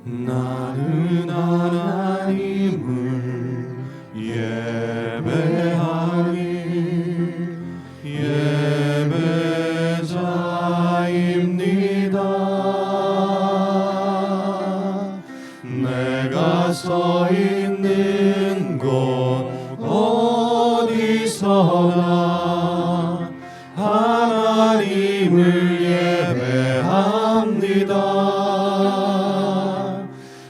나는 하나님을 예배하니 예배자입니다. 내가 서 있는 곳 어디서나 하나님을 예배합니다.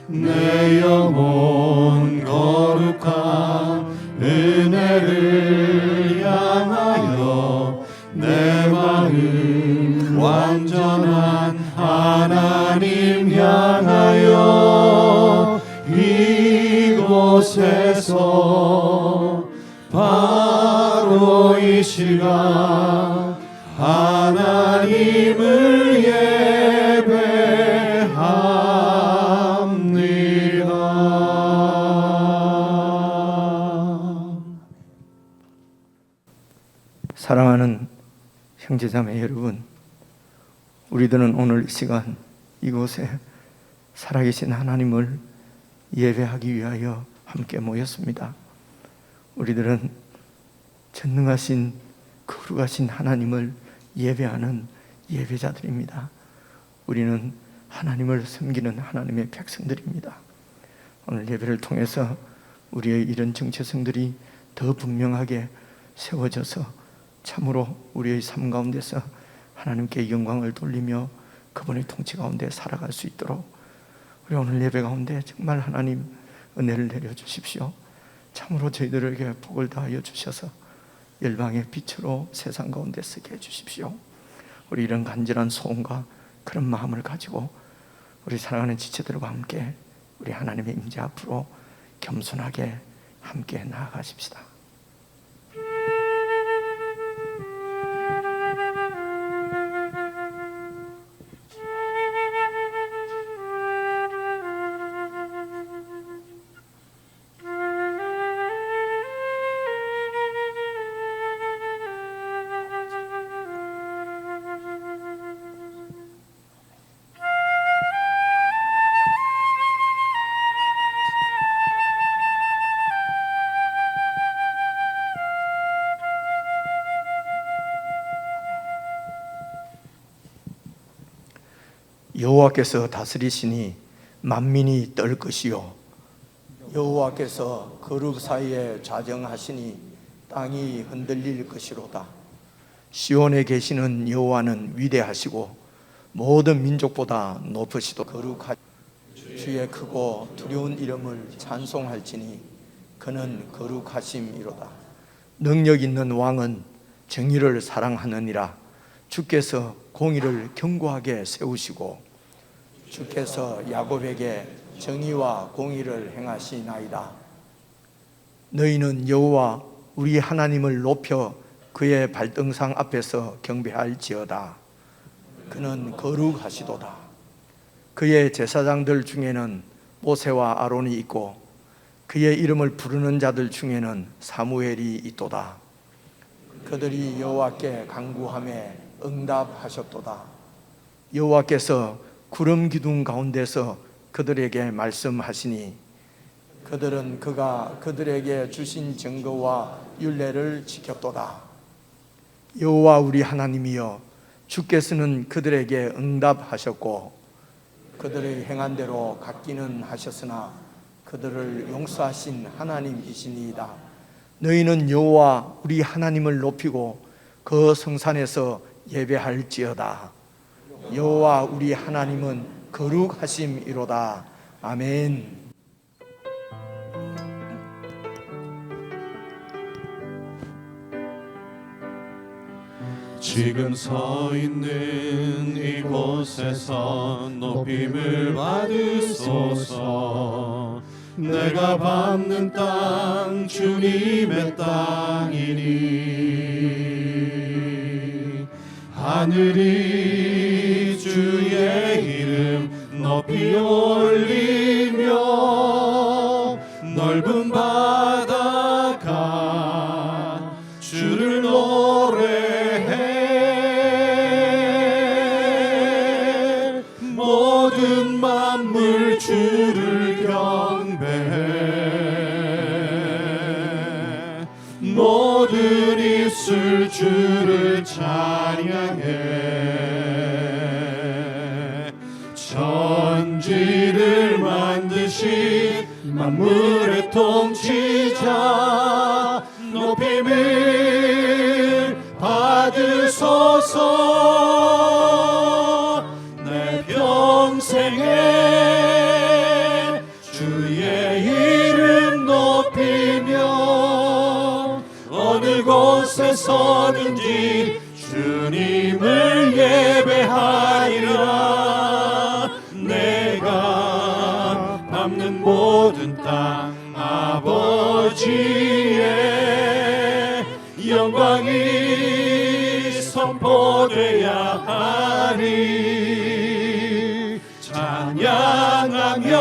내 영혼 거룩한 은혜를 향하여 내 마음 완전한 하나님 향하여 이곳에서 바로 이 시간 하나님을 예배합니다. 사랑하는 형제자매 여러분, 우리들은 오늘 이 시간 이곳에 살아계신 하나님을 예배하기 위하여 함께 모였습니다. 우리들은 전능하신 거룩하신 하나님을 예배하는 예배자들입니다. 우리는 하나님을 섬기는 하나님의 백성들입니다. 오늘 예배를 통해서 우리의 이런 정체성들이 더 분명하게 세워져서 참으로 우리의 삶 가운데서 하나님께 영광을 돌리며 그분의 통치 가운데 살아갈 수 있도록 우리 오늘 예배 가운데 정말 하나님 은혜를 내려주십시오. 참으로 저희들에게 복을 다하여 주셔서 열방의 빛으로 세상 가운데 서게 해주십시오. 우리 이런 간절한 소원과 그런 마음을 가지고 우리 사랑하는 지체들과 함께 우리 하나님의 임재 앞으로 겸손하게 함께 나아가십시다. 여호와께서 다스리시니 만민이 떨 것이요 여호와께서 거룩 사이에 좌정하시니 땅이 흔들릴 것이로다. 시온에 계시는 여호와는 위대하시고 모든 민족보다 높으시도 거룩하시 주의 크고 두려운 이름을 찬송할지니 그는 거룩하심이로다. 능력 있는 왕은 정의를 사랑하느니라. 주께서 공의를 견고하게 세우시고 주께서 야곱에게 정의와 공의를 행하시나이다. 너희는 여호와 우리 하나님을 높여 그의 발등상 앞에서 경배할지어다. 그는 거룩하시도다. 그의 제사장들 중에는 모세와 아론이 있고 그의 이름을 부르는 자들 중에는 사무엘이 있도다. 그들이 여호와께 간구하매 응답하셨도다. 여호와께서 구름 기둥 가운데서 그들에게 말씀하시니 그들은 그가 그들에게 주신 증거와 율례를 지켰도다. 여호와 우리 하나님이여 주께서는 그들에게 응답하셨고 그들의 행한 대로 갚기는 하셨으나 그들을 용서하신 하나님이시니이다. 너희는 여호와 우리 하나님을 높이고 그 성산에서 예배할지어다. 여호와 우리 하나님은 거룩하심이로다. 아멘. 지금 서 있는 이곳에서 높임을 받으소서. 내가 밟는 땅 주님의 땅이니 하늘이 주의 이름 높이 올리며 넓은 바다가 주를 노래해 모든 만물 맘을 주를 경배해 모든 입술 주를 찬양해 천지를 만드신 만물의 통치자 높임을 받으소서 내 평생에 주의 이름 높이며 어느 곳에 서든지 주님을 예배하리라 내가 밟는 모든 땅 아버지의 영광이 선포되어야 하리 찬양하며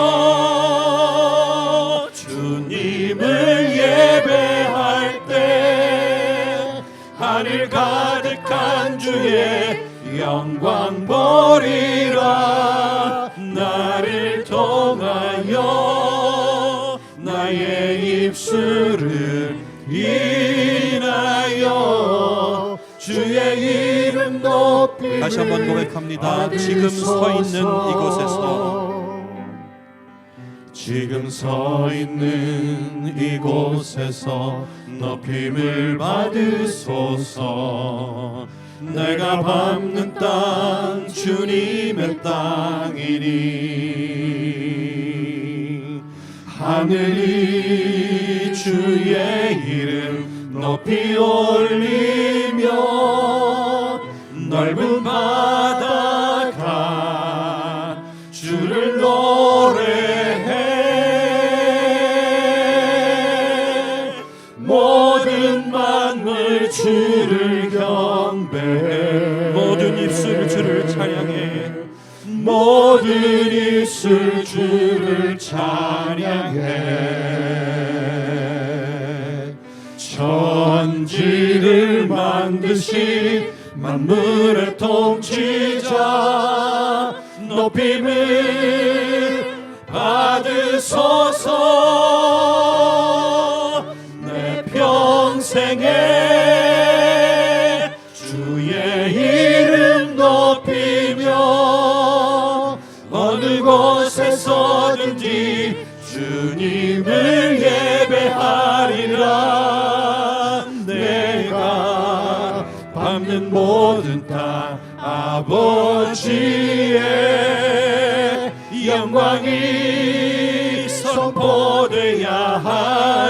주님을 예배할 때 하늘 가득한 주의 영광 보리라 나를 통하여 나의 입술을 인하여 주의 이름 높이 다시 한번 고백합니다. 지금 서 있는 이곳에서 지금 서 있는 이곳에서 높임을 받으소서 내가 밟는 땅 주님의 땅이니 하늘이 주의 이름 높이 올리며 넓은 바다가 주를 노래해 모든 만물 주를 경배해 모든 입술 주를 찬양해 모든 입술 주를 찬양해 천지를 만드신 만물의 통치자 높임을 받으소서 내 평생에 주의 이름 높이며 어느 곳에 서든지 주님을 예배하리라 내가 밟는 모든 땅 아버지의 영광이 선포되어야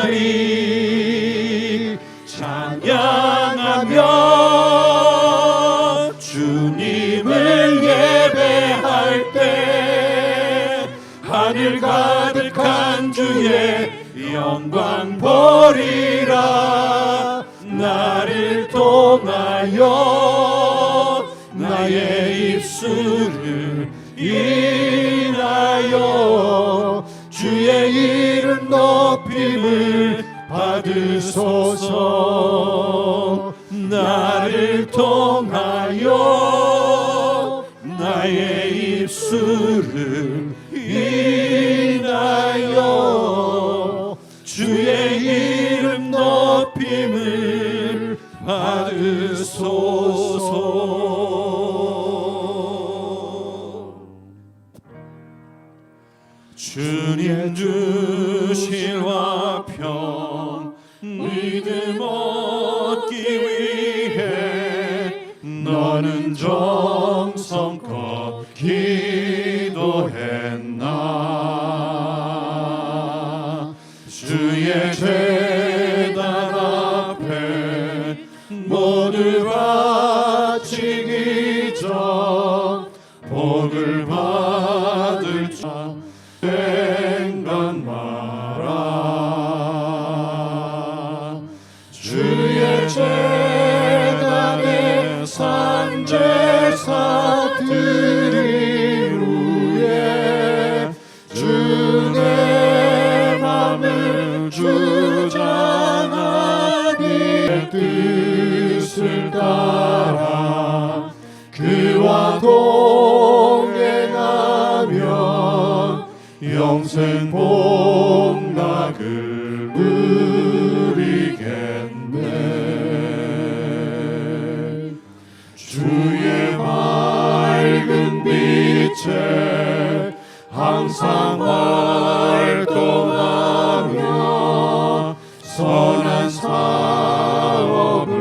하리 찬양하며 주님을 예배할 때 하늘 가득한 주의 영광 보리라 나를 통하여 나의 입술을 인하여 주의 이름 높임을 받으소서 나를 통하여 나의 입술을 인하여 주의 이름 높임을 받으소서 주님 주신 화평 믿음 얻기 위해 너는 정성껏 기도했나 주의 제단 앞에 모두 바치기 전 복을 받을 자 생각 마라 주의 제단에 산제사 드린 후에 주의 맘을 주장하니 뜻을 따라 그와 동행하면 영생 복락을 누리겠네. 주의 맑은 빛에 항상 활동하며 선한 사업을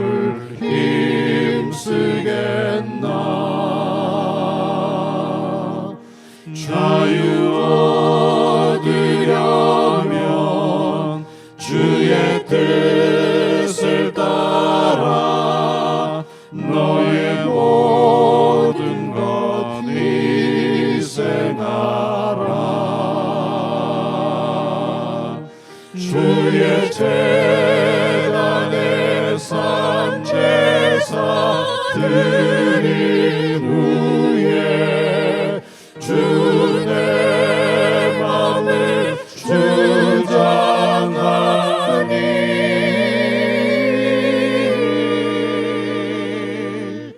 힘쓰겠나. 자유 얻으려면 주의 뜻을 따라 너의 모든 것 희생하라. 주의 재단에 산제사 드린 후에 주 내 맘을 주장하니.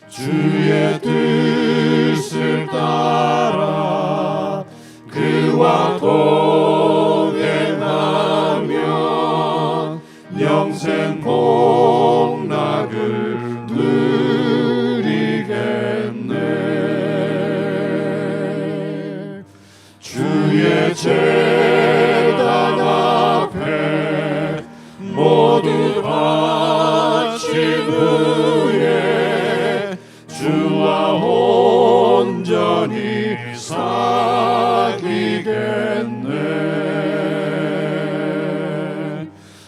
주의 뜻을 따라 그와 동행하면 영생 복락을 누리겠네. 주의 제단 앞에 모두 바친 후에 주와 온전히 사귀겠네.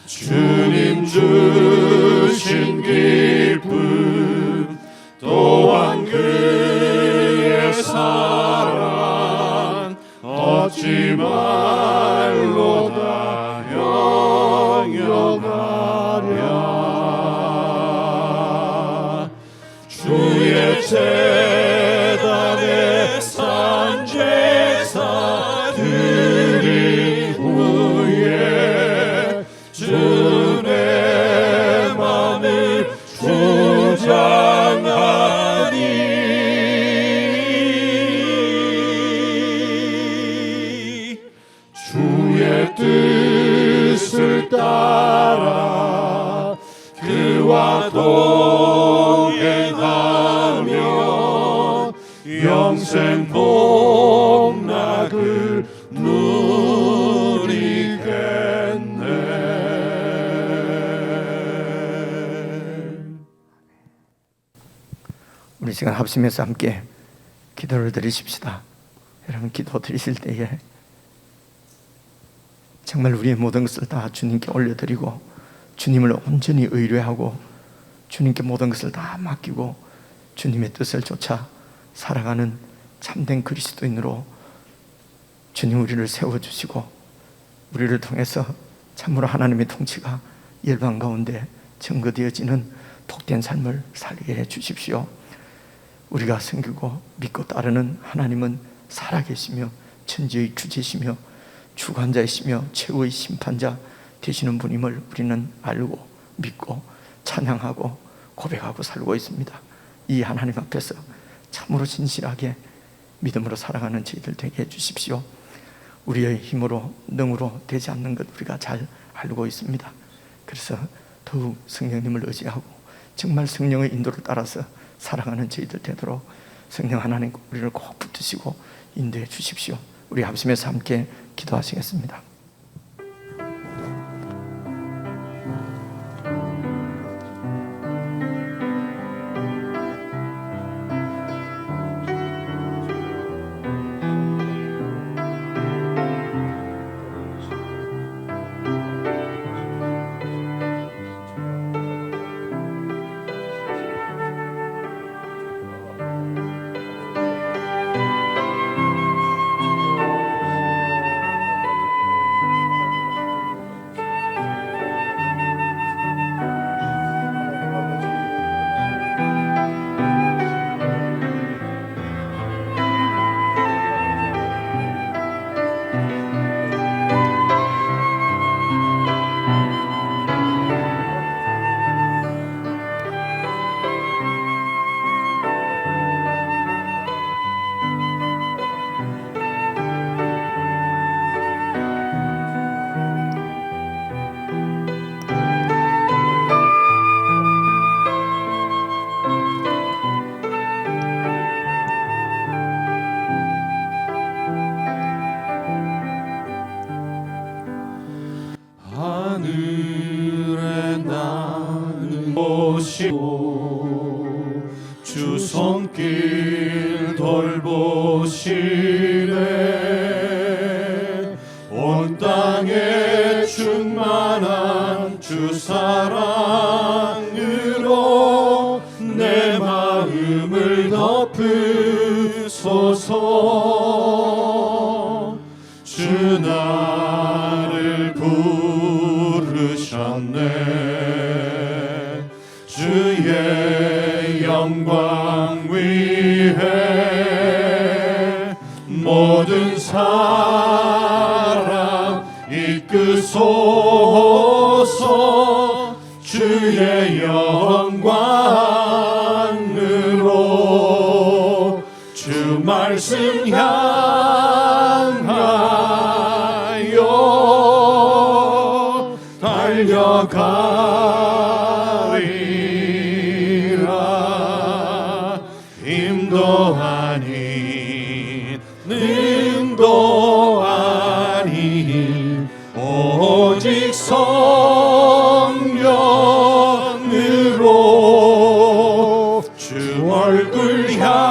주님 주신 기쁨 또한 그의 사랑 어찌 말로 다 영영하랴. 주의 제단에 산제사 드린 후에 주 내 맘을 주장하니. 주의 뜻을 따라 그와 동행하며 영생 복락을 누리겠네. 우리 시간 합심해서 함께 기도를 드리십시다. 여러분, 기도 드리실 때에 정말 우리의 모든 것을 다 주님께 올려드리고 주님을 온전히 의뢰하고 주님께 모든 것을 다 맡기고 주님의 뜻을 쫓아 살아가는 참된 그리스도인으로 주님 우리를 세워주시고 우리를 통해서 참으로 하나님의 통치가 열방 가운데 증거되어지는 복된 삶을 살게 해주십시오. 우리가 섬기고 믿고 따르는 하나님은 살아계시며 천지의 주제시며 주관자이시며 최후의 심판자 되시는 분임을 우리는 알고 믿고 찬양하고 고백하고 살고 있습니다. 이 하나님 앞에서 참으로 진실하게 믿음으로 살아가는 저희들 되게 해주십시오. 우리의 힘으로 능으로 되지 않는 것 우리가 잘 알고 있습니다. 그래서 더욱 성령님을 의지하고 정말 성령의 인도를 따라서 살아가는 저희들 되도록 성령 하나님 우리를 꼭 붙드시고 인도해 주십시오. 우리 합심해서 함께 기도하시겠습니다. 주 손길 돌보시네. 온 땅에 충만한 주 사랑으로 내 마음을 덮으소서. 주 나를 부르셨네. 주의 영광 위해 모든 사람 이끄소서. 주의 영광으로 주 말씀 향하여 달려가리라. 힘도 아닌 능도 아닌 오직 성령으로 주 얼굴 향하여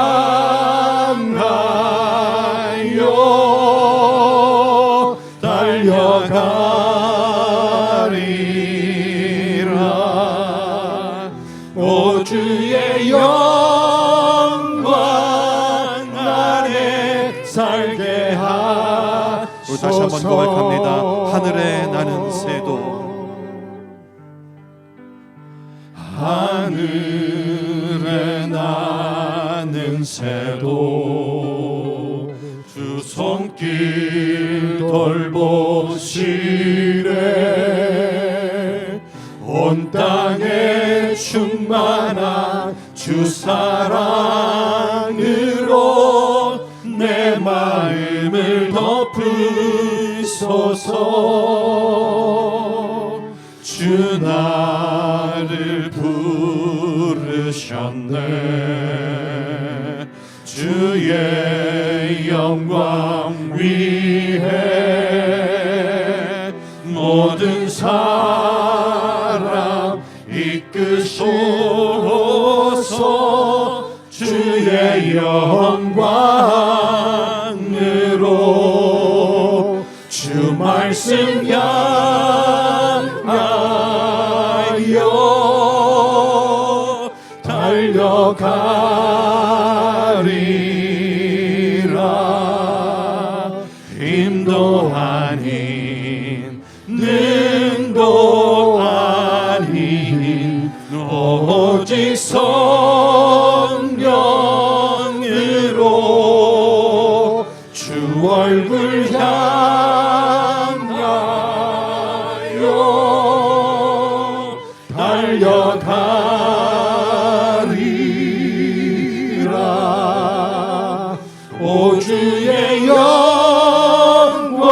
달려가리라. 오 주의 영광 안에 살게 하소서. 우리 다시 한번 고백합니다. 하늘에 나는 새도 하늘에 나는 새도 주 손길 돌보시네. 온 땅에 충만한 주 사랑으로 내 마음을 덮으소서. 주 나를 부르셨네. 주의 영광 위해 모든 사람 이끄소서. 주의 영광으로 주 말씀 향하여 달려가리라. 힘도 아닌 능도 아닌 오직 성령으로 주 얼굴 향하여 달려가리라. 오 주의 영광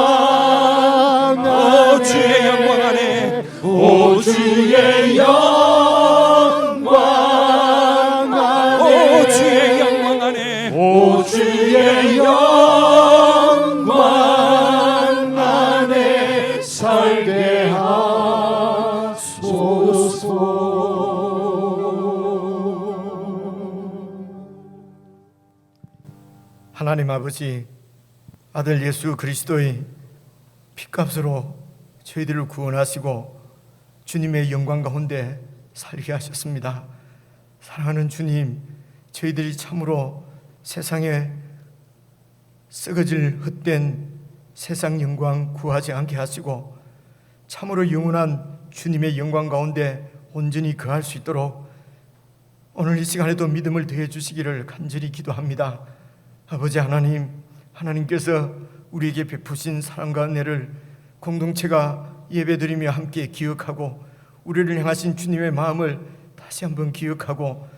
안에 오 주의 영광 안에 오 주의 영광 안에 오 주의 영광 안에 살게 하소서. 하나님 아버지, 아들 예수 그리스도의 피값으로 저희들을 구원하시고 주님의 영광 가운데 살게 하셨습니다. 사랑하는 주님, 저희들이 참으로 세상에 썩어질 헛된 세상 영광 구하지 않게 하시고 참으로 영원한 주님의 영광 가운데 온전히 거할 수 있도록 오늘 이 시간에도 믿음을 더해 주시기를 간절히 기도합니다. 아버지 하나님, 하나님께서 우리에게 베푸신 사랑과 은혜를 공동체가 예배드리며 함께 기억하고 우리를 향하신 주님의 마음을 다시 한번 기억하고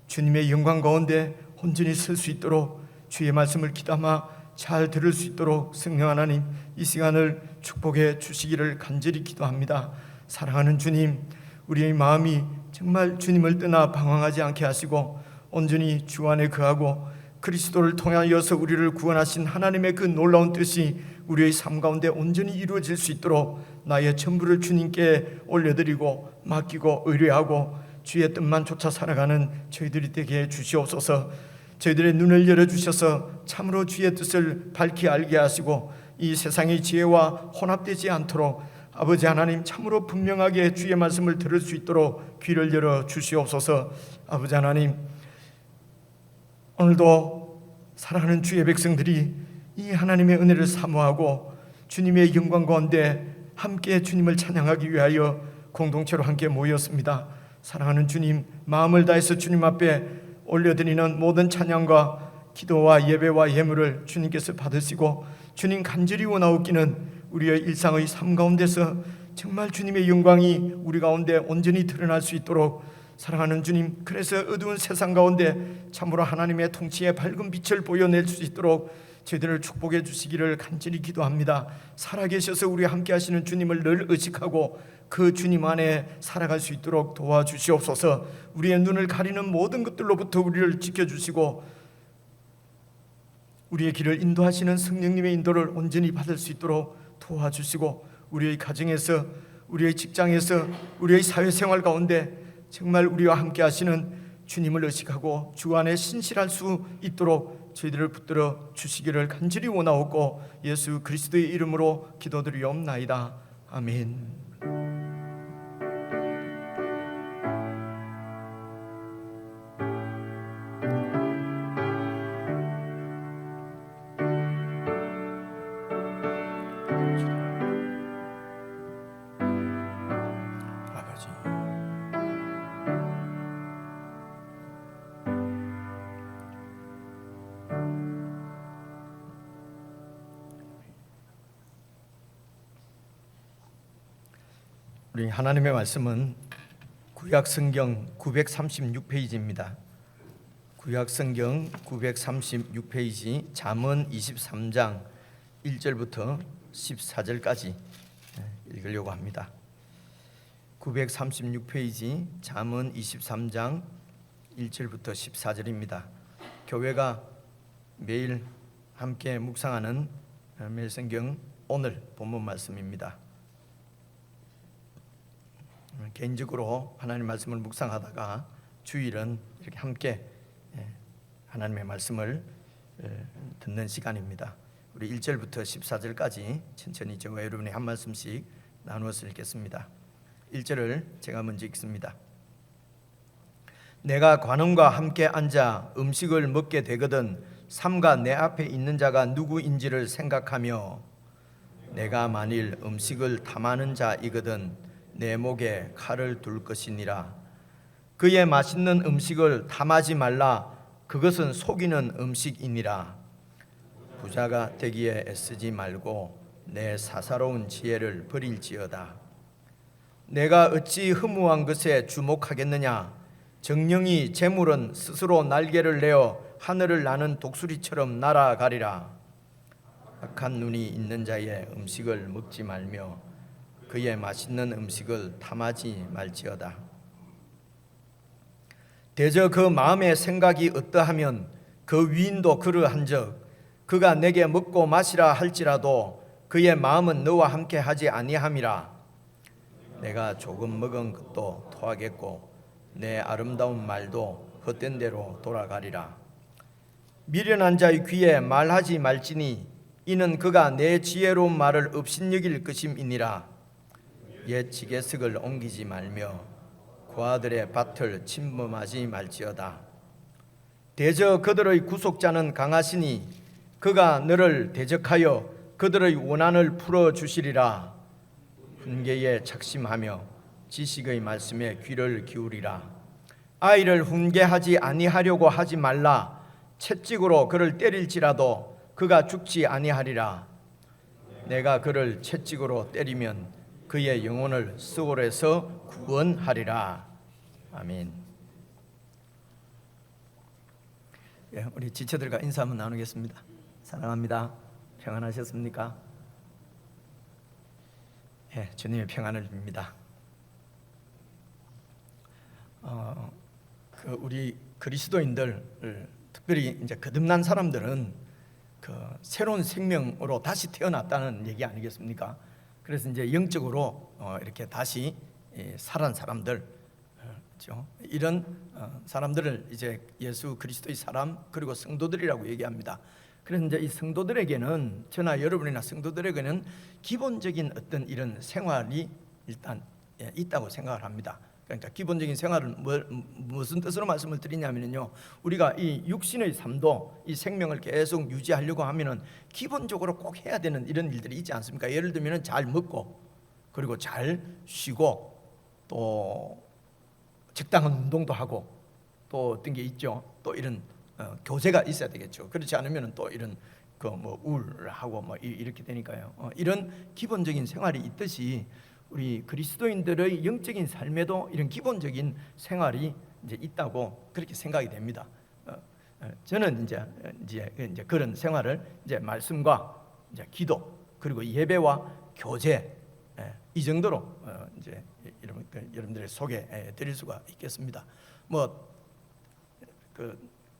주님의 영광 가운데 온전히 설 수 있도록 주의 말씀을 귀담아 잘 들을 수 있도록 성령 하나님 이 시간을 축복해 주시기를 간절히 기도합니다. 사랑하는 주님, 우리의 마음이 정말 주님을 떠나 방황하지 않게 하시고 온전히 주 안에 거하고 그리스도를 통하여서 우리를 구원하신 하나님의 그 놀라운 뜻이 우리의 삶 가운데 온전히 이루어질 수 있도록 나의 전부를 주님께 올려드리고 맡기고 의뢰하고 주의 뜻만 쫓아 살아가는 저희들이 되게 주시옵소서. 저희들의 눈을 열어주셔서 참으로 주의 뜻을 밝히 알게 하시고 이 세상의 지혜와 혼합되지 않도록 아버지 하나님 참으로 분명하게 주의 말씀을 들을 수 있도록 귀를 열어 주시옵소서. 아버지 하나님, 오늘도 사랑하는 주의 백성들이 이 하나님의 은혜를 사모하고 주님의 영광 가운데 함께 주님을 찬양하기 위하여 공동체로 함께 모였습니다. 사랑하는 주님, 마음을 다해서 주님 앞에 올려드리는 모든 찬양과 기도와 예배와 예물을 주님께서 받으시고 주님 간절히 원하옵기는 우리의 일상의 삶 가운데서 정말 주님의 영광이 우리 가운데 온전히 드러날 수 있도록 사랑하는 주님, 그래서 어두운 세상 가운데 참으로 하나님의 통치의 밝은 빛을 보여낼 수 있도록 저희들을 축복해 주시기를 간절히 기도합니다. 살아계셔서 우리 함께 하시는 주님을 늘 의식하고 그 주님 안에 살아갈 수 있도록 도와주시옵소서. 우리의 눈을 가리는 모든 것들로부터 우리를 지켜주시고 우리의 길을 인도하시는 성령님의 인도를 온전히 받을 수 있도록 도와주시고 우리의 가정에서, 우리의 직장에서, 우리의 사회생활 가운데 정말 우리와 함께 하시는 주님을 의식하고 주 안에 신실할 수 있도록 저희들을 붙들어 주시기를 간절히 원하옵고 예수 그리스도의 이름으로 기도드리옵나이다. 아멘. 우리 하나님의 말씀은 구약성경 936페이지입니다. 구약성경 936페이지 잠언 23장 1절부터 14절까지 읽으려고 합니다. 936페이지 잠언 23장 1절부터 14절입니다. 교회가 매일 함께 묵상하는 매일성경 오늘 본문 말씀입니다. 개인적으로 하나님 말씀을 묵상하다가 주일은 이렇게 함께 하나님의 말씀을 듣는 시간입니다. 우리 1절부터 14절까지 천천히 저와 여러분이 한 말씀씩 나누어서 읽겠습니다. 1절을 제가 먼저 읽습니다. 내가 관원과 함께 앉아 음식을 먹게 되거든 삼가 내 앞에 있는 자가 누구인지를 생각하며 내가 만일 음식을 탐하는 자이거든 내 목에 칼을 둘 것이니라. 그의 맛있는 음식을 탐하지 말라. 그것은 속이는 음식이니라. 부자가 되기에 애쓰지 말고 내 사사로운 지혜를 버릴지어다. 내가 어찌 허무한 것에 주목하겠느냐. 정령이 재물은 스스로 날개를 내어 하늘을 나는 독수리처럼 날아가리라. 악한 눈이 있는 자의 음식을 먹지 말며 그의 맛있는 음식을 탐하지 말지어다. 대저 그 마음의 생각이 어떠하면 그 위인도 그러한즉 그가 내게 먹고 마시라 할지라도 그의 마음은 너와 함께 하지 아니함이라. 내가 조금 먹은 것도 토하겠고 내 아름다운 말도 헛된 대로 돌아가리라. 미련한 자의 귀에 말하지 말지니 이는 그가 내 지혜로운 말을 업신여길 것임이니라. 옛 지게석을 옮기지 말며 고아들의 밭을 침범하지 말지어다. 대저 그들의 구속자는 강하시니 그가 너를 대적하여 그들의 원한을 풀어주시리라. 훈계에 착심하며 지식의 말씀에 귀를 기울이라. 아이를 훈계하지 아니하려고 하지 말라. 채찍으로 그를 때릴지라도 그가 죽지 아니하리라. 내가 그를 채찍으로 때리면 그의 영혼을 스올에서 구원하리라. 아멘. 우리 지체들과 인사 한번 나누겠습니다. 사랑합니다. 평안하셨습니까? 주님의 평안을 빕니다. 우리 그리스도인들, 특별히 이제 거듭난 사람들은 그 새로운 생명으로 다시 태어났다는 얘기 아니겠습니까? 그래서 이제 영적으로 이렇게 다시 살아난 사람들, 그렇죠? 이런 사람들을 이제 예수 그리스도의 사람 그리고 성도들이라고 얘기합니다. 그런데 이 성도들에게는, 저나 여러분이나 성도들에게는 기본적인 어떤 이런 생활이 일단 있다고 생각을 합니다. 그러니까 기본적인 생활은 무슨 뜻으로 말씀을 드리냐면요, 우리가 이 육신의 삶도, 이 생명을 계속 유지하려고 하면은 기본적으로 꼭 해야 되는 이런 일들이 있지 않습니까? 예를 들면은 잘 먹고, 그리고 잘 쉬고, 또 적당한 운동도 하고, 또 어떤 게 있죠? 또 이런 교제가 있어야 되겠죠. 그렇지 않으면 또 이런 그 뭐 우울하고 뭐 이렇게 되니까요. 이런 기본적인 생활이 있듯이 우리 그리스도인들의 영적인 삶에도 이런 기본적인 생활이 이제 있다고 그렇게 생각이 됩니다. 저는 이제 그런 생활을 이제 말씀과 이제 기도 그리고 예배와 교제, 이 정도로 이제 여러분들의 소개해 드릴 수가 있겠습니다. 뭐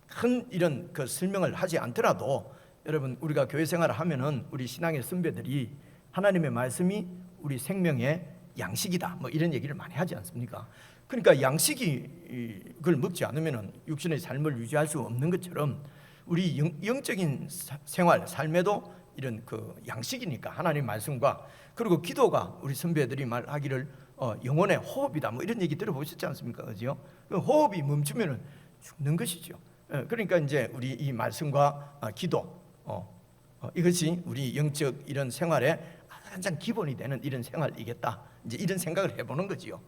큰 이런 그 설명을 하지 않더라도 여러분, 우리가 교회 생활을 하면은 우리 신앙의 선배들이 하나님의 말씀이 우리 생명의 양식이다, 뭐 이런 얘기를 많이 하지 않습니까? 그러니까 양식이 그걸 먹지 않으면은 육신의 삶을 유지할 수 없는 것처럼 우리 영적인 생활, 삶에도 이런 그 양식이니까 하나님의 말씀과, 그리고 기도가 우리 선배들이 말하기를 영혼의 호흡이다, 뭐 이런 얘기 들어보셨지 않습니까? 그죠? 호흡이 멈추면은 죽는 것이죠. 그러니까 이제 우리 이 말씀과 기도, 이것이 우리 영적 이런 생활에 가장 기본이 되는 이런 생활이겠다, 이제 이런 생각을 해보는 거지요.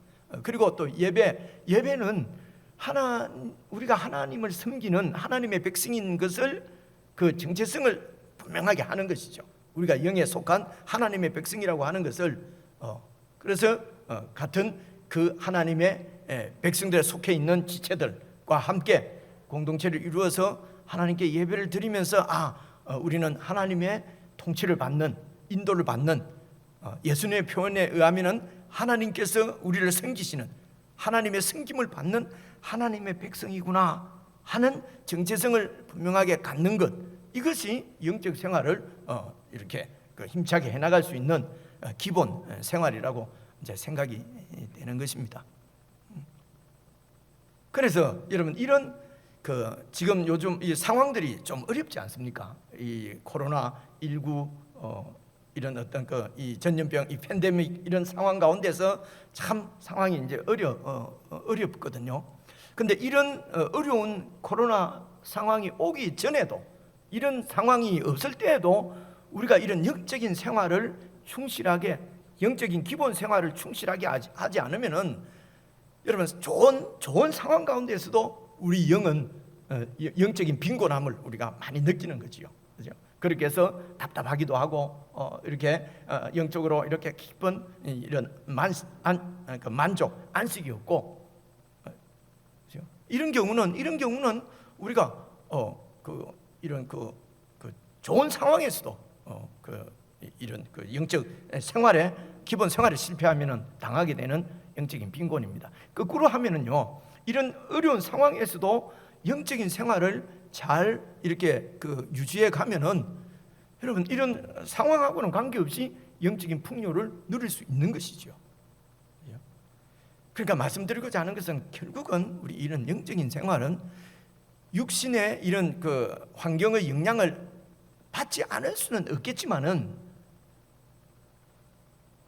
그리고 또 예배는 우리가 하나님을 섬기는 하나님의 백성인 것을, 그 정체성을 분명하게 하는 것이죠. 우리가 영에 속한 하나님의 백성이라고 하는 것을, 그래서 같은 그 하나님의 백성들에 속해 있는 지체들과 함께 공동체를 이루어서 하나님께 예배를 드리면서 우리는 하나님의 통치를 받는, 인도를 받는, 예수님의 표현에 의하면은 하나님께서 우리를 섬기시는, 하나님의 섬김을 받는 하나님의 백성이구나 하는 정체성을 분명하게 갖는 것, 이것이 영적 생활을 이렇게 힘차게 해나갈 수 있는 기본 생활이라고 이제 생각이 되는 것입니다. 그래서 여러분, 이런 지금 요즘 이 상황들이 좀 어렵지 않습니까? 이 코로나19 이런 어떤 이 전염병, 이 팬데믹 이런 상황 가운데서 참 상황이 이제 어렵거든요. 근데 이런 어려운 코로나 상황이 오기 전에도, 이런 상황이 없을 때에도 우리가 이런 영적인 생활을 충실하게, 영적인 기본 생활을 충실하게 하지 않으면은 여러분, 좋은 상황 가운데서도 우리 영은 영적인 빈곤함을 우리가 많이 느끼는 거지요. 그죠? 그렇게 해서 답답하기도 하고, 이렇게 영적으로 이렇게 깊은 이런 만족, 안식이 없고, 그죠? 이런 경우는 우리가 이런 좋은 상황에서도 이런 영적 생활에, 기본 생활에 실패하면은 당하게 되는 영적인 빈곤입니다. 거꾸로 하면은요, 이런 어려운 상황에서도 영적인 생활을 잘 이렇게 유지해 가면은 여러분, 이런 상황하고는 관계없이 영적인 풍요를 누릴 수 있는 것이죠. 그러니까 말씀드리고자 하는 것은, 결국은 우리 이런 영적인 생활은 육신의 이런 환경의 영향을 받지 않을 수는 없겠지만은,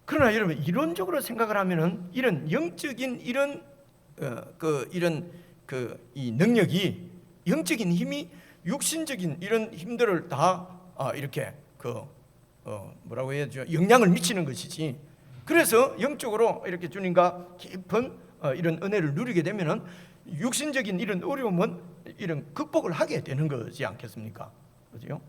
그러나 여러분, 이론적으로 생각을 하면은 이런 영적인 이런 이 능력이, 영적인 힘이 육신적인 이런 힘들을 다 이렇게 뭐라고 해야죠? 영향을 미치는 것이지. 그래서 영적으로 이렇게 주님과 깊은 이런 은혜를 누리게 되면은 육신적인 이런 어려움은 이런 극복을 하게 되는 거지 않겠습니까? 그죠?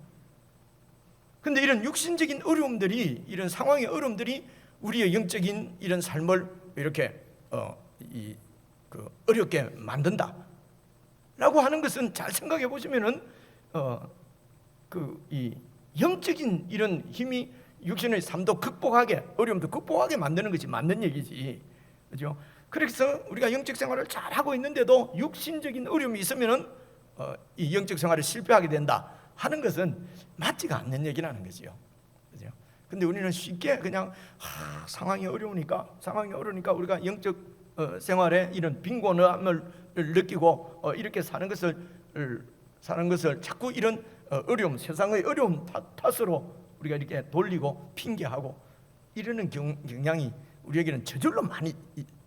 근데 이런 육신적인 어려움들이, 이런 상황의 어려움들이 우리의 영적인 이런 삶을 이렇게 어렵게 만든다 라고 하는 것은, 잘 생각해 보시면은 이 영적인 이런 힘이 육신의 삶도 극복하게, 어려움도 극복하게 만드는 것이 맞는 얘기지. 그죠? 그래서 우리가 영적 생활을 잘 하고 있는데도 육신적인 어려움이 있으면은 이 영적 생활을 실패하게 된다 하는 것은 맞지가 않는 얘기라는 거지요. 그죠? 근데 우리는 쉽게 그냥 상황이 어려우니까 우리가 영적 생활에 이런 빈곤함을 느끼고 이렇게 사는 것을 자꾸 이런 어려움, 세상의 어려움 탓으로 우리가 이렇게 돌리고 핑계하고 이러는 경향이 우리에게는 저절로 많이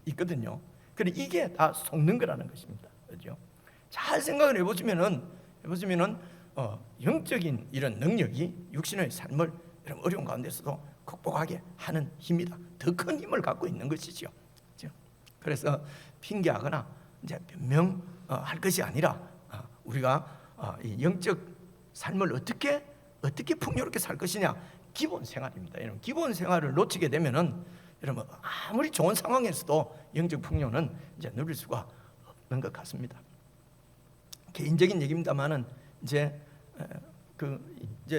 있거든요. 그래 이게 다 속는 거라는 것입니다. 그렇죠? 잘 생각을 해보시면은 영적인 이런 능력이 육신의 삶을 이런 어려운 가운데서도 극복하게 하는 힘이다. 더 큰 힘을 갖고 있는 것이죠. 그렇죠? 그래서 핑계하거나 이제 변명할 것이 아니라 우리가 이 영적 삶을 어떻게 풍요롭게 살 것이냐, 기본 생활입니다. 여러분, 기본 생활을 놓치게 되면은 여러분 아무리 좋은 상황에서도 영적 풍요는 이제 누릴 수가 없는 것 같습니다. 개인적인 얘기입니다만은 이제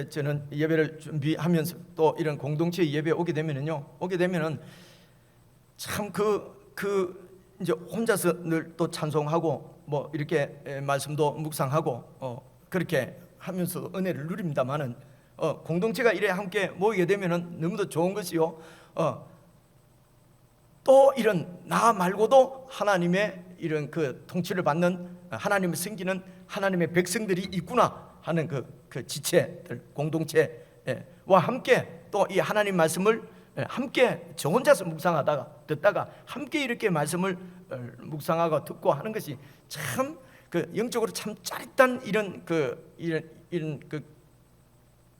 저는 예배를 준비하면서 또 이런 공동체 예배 오게 되면은 참 이제 혼자서 늘 또 찬송하고 뭐 이렇게 말씀도 묵상하고 그렇게 하면서 은혜를 누립니다만은 공동체가 이래 함께 모이게 되면은 너무도 좋은 것이요. 또 이런 나 말고도 하나님의 이런 그 통치를 받는 하나님을 섬기는 하나님의 백성들이 있구나 하는 그 지체들 공동체와 함께 또 이 하나님 말씀을 함께 저 혼자서 듣다가 함께 이렇게 말씀을 묵상하고 듣고 하는 것이 참 그 영적으로 참 짜릿한 이런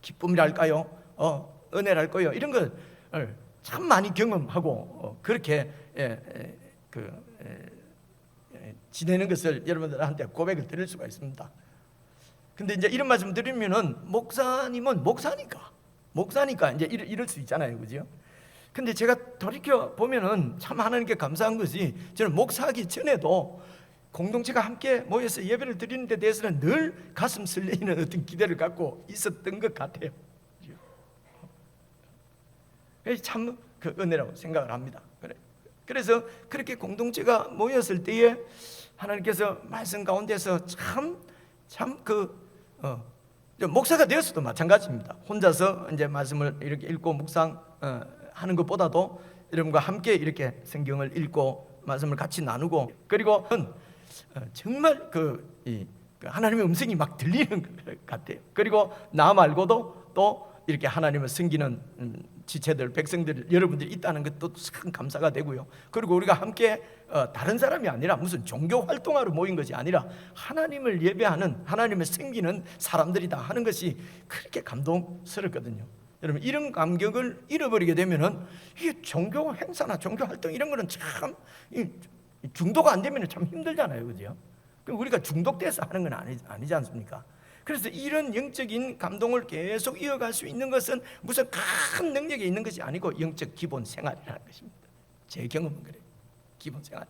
기쁨이랄까요, 은혜랄까요, 이런 걸 참 많이 경험하고 그렇게 지내는 것을 여러분들한테 고백을 드릴 수가 있습니다. 근데 이제 이런 말씀 드리면은 목사님은 목사니까 이제 이럴 수 있잖아요, 그죠? 근데 제가 돌이켜 보면은 참 하나님께 감사한 것이 저는 목사하기 전에도 공동체가 함께 모여서 예배를 드리는 데 대해서는 늘 가슴 설레이는 어떤 기대를 갖고 있었던 것 같아요. 참 그 은혜라고 생각을 합니다. 그래서 그렇게 공동체가 모였을 때에 하나님께서 말씀 가운데서 목사가 되었어도 마찬가지입니다. 혼자서 이제 말씀을 이렇게 읽고 묵상하는 것보다도 여러분과 함께 이렇게 성경을 읽고 말씀을 같이 나누고, 그리고 정말 하나님의 음성이 막 들리는 것 같아요. 그리고 나 말고도 또 이렇게 하나님을 섬기는 지체들, 백성들, 여러분들이 있다는 것도 참 감사가 되고요. 그리고 우리가 함께 다른 사람이 아니라 무슨 종교 활동하러 모인 것이 아니라 하나님을 예배하는, 하나님을 섬기는 사람들이다 하는 것이 그렇게 감동스럽거든요. 여러분, 이런 감격을 잃어버리게 되면은 이게 종교 행사나 종교 활동 이런 거는 참 중도가 안 되면 참 힘들잖아요, 그죠? 우리가 중독돼서 하는 건 아니지 않습니까? 그래서 이런 영적인 감동을 계속 이어갈 수 있는 것은 무슨 큰 능력이 있는 것이 아니고 영적 기본 생활이라는 것입니다. 제 경험은 그래요. 기본 생활.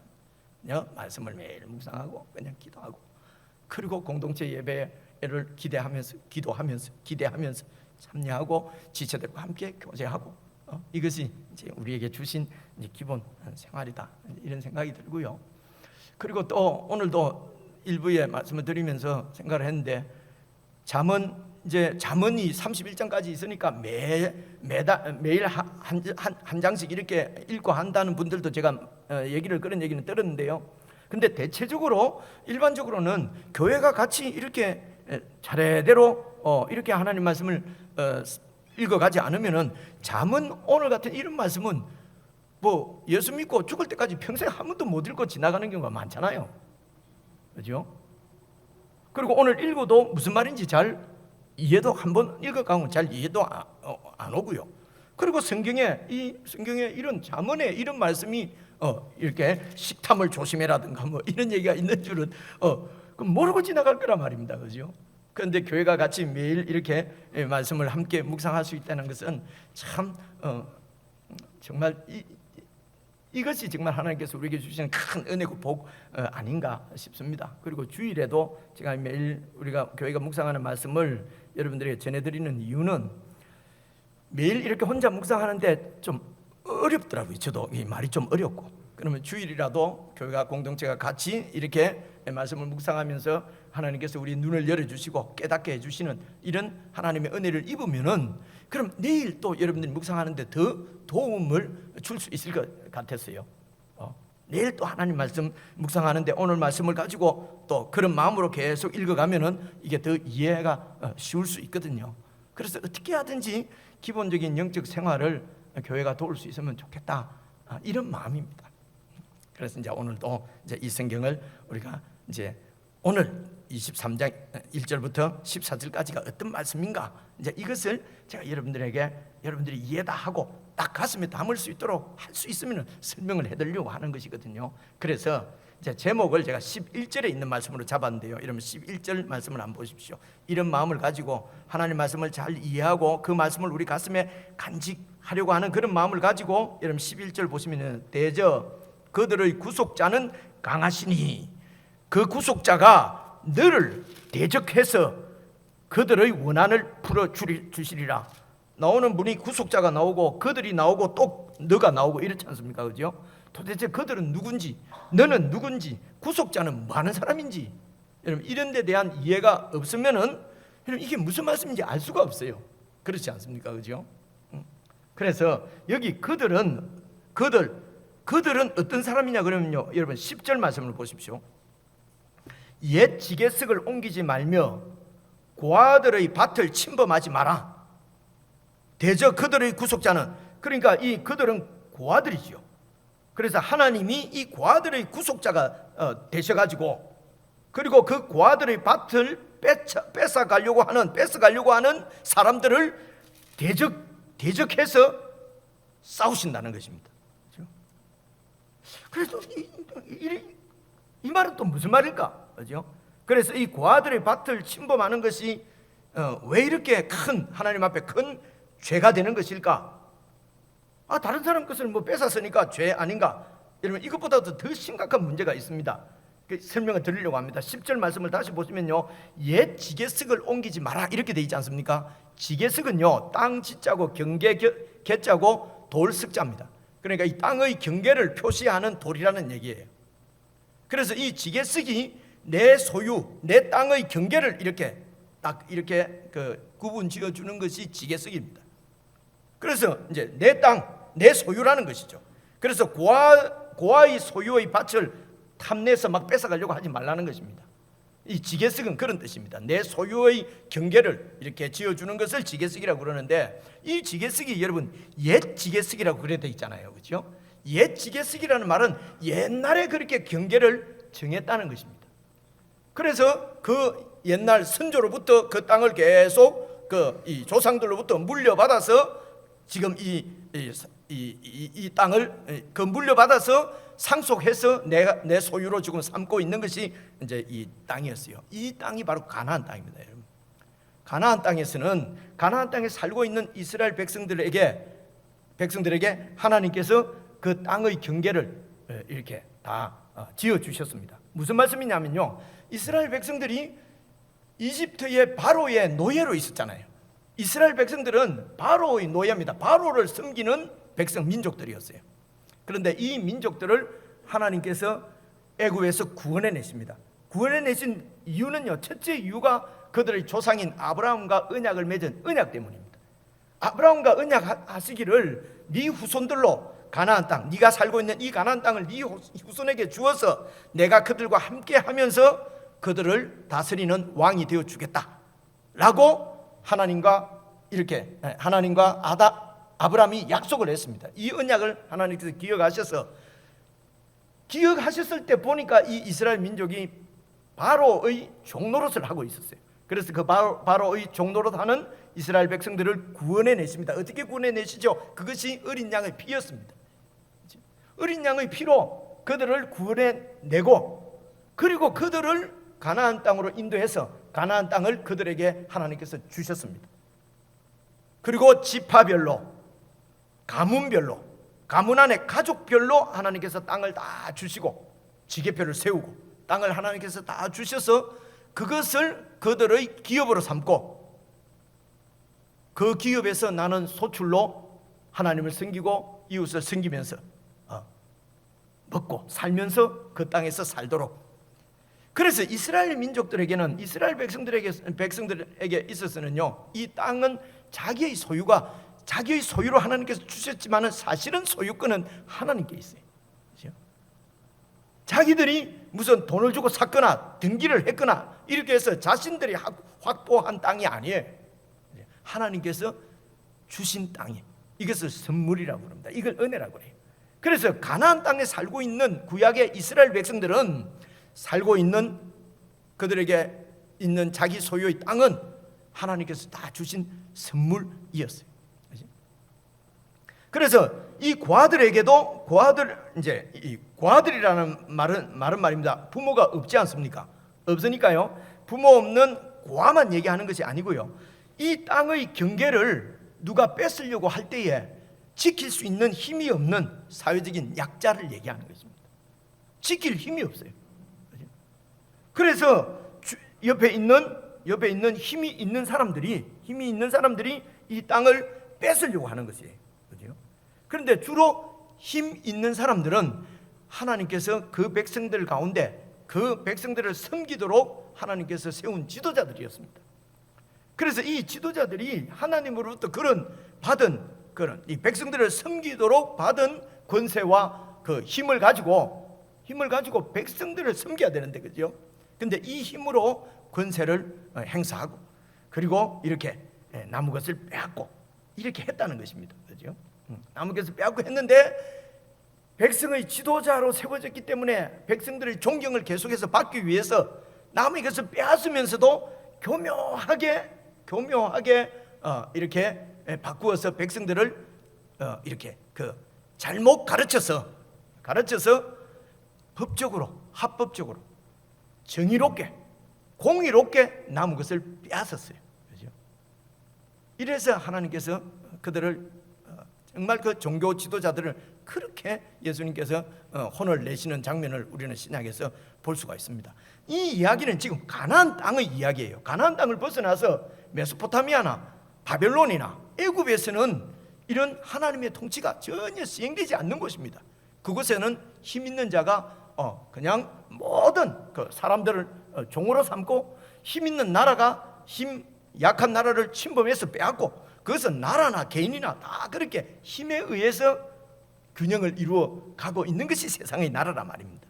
말씀을 매일 묵상하고 그냥 기도하고, 그리고 공동체 예배를 기대하면서 참여하고 지체들과 함께 교제하고, 이것이 이제 우리에게 주신 이제 기본 생활이다, 이런 생각이 들고요. 그리고 또 오늘도 일부에 말씀을 드리면서 생각을 했는데, 잠언이 31장까지 있으니까 매일 한 장씩 이렇게 읽고 한다는 분들도 제가 그런 얘기는 들었는데요. 근데 대체적으로 일반적으로는 교회가 같이 이렇게 차례대로 이렇게 하나님 말씀을 읽어가지 않으면은 잠언 오늘 같은 이런 말씀은 뭐 예수 믿고 죽을 때까지 평생 한 번도 못 읽고 지나가는 경우가 많잖아요, 그렇죠? 그리고 오늘 읽어도 무슨 말인지 잘 이해도 한번 읽어가면 잘 이해도 안 오고요. 그리고 성경에 이런 잠언에 이런 말씀이 이렇게 식탐을 조심해라든가 뭐 이런 얘기가 있는 줄은 모르고 지나갈 거란 말입니다, 그죠? 그런데 교회가 같이 매일 이렇게 말씀을 함께 묵상할 수 있다는 것은 참 정말 이것이 정말 하나님께서 우리에게 주시는 큰 은혜고 복 아닌가 싶습니다. 그리고 주일에도 제가 매일 우리가 교회가 묵상하는 말씀을 여러분들에게 전해드리는 이유는 매일 이렇게 혼자 묵상하는데 좀 어렵더라고요. 저도 이 말이 좀 어렵고, 그러면 주일이라도 교회가 공동체가 같이 이렇게 말씀을 묵상하면서 하나님께서 우리 눈을 열어주시고 깨닫게 해주시는 이런 하나님의 은혜를 입으면은 그럼 내일 또 여러분들이 묵상하는데 더 도움을 줄 수 있을 것 같았어요. 내일 또 하나님 말씀 묵상하는데 오늘 말씀을 가지고 또 그런 마음으로 계속 읽어가면은 이게 더 이해가 쉬울 수 있거든요. 그래서 어떻게 하든지 기본적인 영적 생활을 교회가 도울 수 있으면 좋겠다, 이런 마음입니다. 그래서 이제 오늘도 이제 이 성경을 우리가 이제 오늘 23장 1절부터 14절까지가 어떤 말씀인가, 이제 이것을 제가 여러분들이 이해 다 하고 딱 가슴에 담을 수 있도록 할 수 있으면 설명을 해드리려고 하는 것이거든요. 그래서 이제 제목을 제가 11절에 있는 말씀으로 잡았는데요. 이러면 11절 말씀을 한번 보십시오. 이런 마음을 가지고 하나님 말씀을 잘 이해하고 그 말씀을 우리 가슴에 간직하려고 하는 그런 마음을 가지고, 여러분 11절 보시면 대저 그들의 구속자는 강하시니 그 구속자가 너를 대적해서 그들의 원한을 풀어주시리라. 나오는 분이 구속자가 나오고 그들이 나오고 또 너가 나오고 이렇지 않습니까? 그죠? 도대체 그들은 누군지, 너는 누군지, 구속자는 뭐 하는 사람인지, 여러분 이런 데 대한 이해가 없으면은 여러분 이게 무슨 말씀인지 알 수가 없어요. 그렇지 않습니까? 그죠? 그래서 여기 그들은 어떤 사람이냐 그러면요, 여러분 10절 말씀을 보십시오. 옛 지게석을 옮기지 말며 고아들의 밭을 침범하지 마라. 대저 그들의 구속자는, 그러니까 이 그들은 고아들이지요. 그래서 하나님이 이 고아들의 구속자가 되셔가지고, 그리고 그 고아들의 밭을 뺏어가려고 하는 사람들을 대적해서 싸우신다는 것입니다. 그래서 이 말은 또 무슨 말일까? 그죠? 그래서 이 고아들의 밭을 침범하는 것이 왜 이렇게 큰, 하나님 앞에 큰 죄가 되는 것일까? 다른 사람 것을 뭐 뺏었으니까 죄 아닌가? 여러분 이것보다도 더 심각한 문제가 있습니다. 그 설명을 드리려고 합니다. 10절 말씀을 다시 보시면요, 옛 지게석을 옮기지 마라 이렇게 돼 있지 않습니까? 지게석은요, 땅 지자고 경계 개자고 돌 석자입니다. 그러니까 이 땅의 경계를 표시하는 돌이라는 얘기예요. 그래서 이 지게석이 내 소유, 내 땅의 경계를 이렇게 딱 이렇게 구분 지어 주는 것이 지게석입니다. 그래서 이제 내 땅, 내 소유라는 것이죠. 그래서 고아의 소유의 밭을 탐내서 막 뺏어가려고 하지 말라는 것입니다. 이 지게석은 그런 뜻입니다. 내 소유의 경계를 이렇게 지어주는 것을 지게석이라고 그러는데, 이 지게석이 여러분 옛 지게석이라고 그래 돼 있잖아요. 그렇죠? 옛 지게석이라는 말은 옛날에 그렇게 경계를 정했다는 것입니다. 그래서 그 옛날 선조로부터 그 땅을 계속 이 조상들로부터 물려받아서 지금 이 땅을 물려받아서 상속해서 내 소유로 지금 삼고 있는 것이 이제 이 땅이었어요. 이 땅이 바로 가나안 땅입니다, 여러분. 가나안 땅에 살고 있는 이스라엘 백성들에게 하나님께서 그 땅의 경계를 이렇게 다 지어 주셨습니다. 무슨 말씀이냐면요, 이스라엘 백성들이 이집트의 바로의 노예로 있었잖아요. 이스라엘 백성들은 바로의 노예입니다. 바로를 섬기는 민족들이었어요. 그런데 이 민족들을 하나님께서 애굽에서 구원해내십니다. 구원해내신 이유는요, 첫째 이유가 그들의 조상인 아브라함과 언약을 맺은 언약 때문입니다. 아브라함과 언약하시기를 네 후손들로 가나안 땅, 네가 살고 있는 이 가나안 땅을 네 후손에게 주어서 내가 그들과 함께 하면서 그들을 다스리는 왕이 되어 주겠다라고 하나님과 아브라함이 약속을 했습니다. 이 언약을 하나님께서 기억하셨을 때 보니까 이 이스라엘 민족이 바로의 종노릇을 하고 있었어요. 그래서 그 바로의 종노릇하는 이스라엘 백성들을 구원해냈습니다. 어떻게 구원해내시죠? 그것이 어린 양의 피였습니다. 어린 양의 피로 그들을 구원해내고, 그리고 그들을 가나안 땅으로 인도해서 가나안 땅을 그들에게 하나님께서 주셨습니다. 그리고 지파별로, 가문별로, 가문 안에 가족별로 하나님께서 땅을 다 주시고 지계표를 세우고 땅을 하나님께서 다 주셔서 그것을 그들의 기업으로 삼고, 그 기업에서 나는 소출로 하나님을 섬기고 이웃을 섬기면서 먹고 살면서 그 땅에서 살도록. 그래서 이스라엘 민족들에게는, 이스라엘 백성들에게 있어서는요, 이 땅은 자기의 소유로 하나님께서 주셨지만은 사실은 소유권은 하나님께 있어요. 그렇죠? 자기들이 무슨 돈을 주고 샀거나 등기를 했거나 이렇게 해서 자신들이 확보한 땅이 아니에요. 하나님께서 주신 땅이, 이것을 선물이라고 합니다. 이걸 은혜라고 해요. 그래서 가나안 땅에 살고 있는 구약의 이스라엘 백성들은 살고 있는 그들에게 있는 자기 소유의 땅은 하나님께서 다 주신 선물이었어요. 그래서 이 고아들에게도 이제 이 고아들이라는 말은 말입니다. 부모가 없지 않습니까? 없으니까요. 부모 없는 고아만 얘기하는 것이 아니고요. 이 땅의 경계를 누가 뺏으려고 할 때에 지킬 수 있는 힘이 없는 사회적인 약자를 얘기하는 것입니다. 지킬 힘이 없어요. 그래서 옆에 있는 힘이 있는 사람들이 이 땅을 뺏으려고 하는 것이에요. 그죠? 그런데 주로 힘 있는 사람들은 하나님께서 그 백성들 가운데 그 백성들을 섬기도록 하나님께서 세운 지도자들이었습니다. 그래서 이 지도자들이 하나님으로부터 받은 이 백성들을 섬기도록 받은 권세와 그 힘을 가지고 백성들을 섬겨야 되는데, 그죠? 근데 이 힘으로 권세를 행사하고 그리고 이렇게 남은 것을 빼앗고 이렇게 했다는 것입니다. 그죠? 남은 것을 빼앗고 했는데 백성의 지도자로 세워졌기 때문에 백성들의 존경을 계속해서 받기 위해서 남의 것을 빼앗으면서도 교묘하게 이렇게 바꾸어서 백성들을 이렇게 잘못 가르쳐서 법적으로, 합법적으로, 정의롭게, 공의롭게 남은 것을 빼앗았어요. 그죠? 이래서 하나님께서 그들을 정말 그 종교 지도자들을 그렇게 예수님께서 혼을 내시는 장면을 우리는 신약에서 볼 수가 있습니다. 이 이야기는 지금 가나안 땅의 이야기예요. 가나안 땅을 벗어나서 메소포타미아나 바벨론이나 애굽에서는 이런 하나님의 통치가 전혀 시행되지 않는 곳입니다. 그곳에는 힘 있는 자가 그냥 모든 그 사람들을 종으로 삼고 힘 있는 나라가 힘 약한 나라를 침범해서 빼앗고 그것은 나라나 개인이나 다 그렇게 힘에 의해서 균형을 이루어 가고 있는 것이 세상의 나라란 말입니다.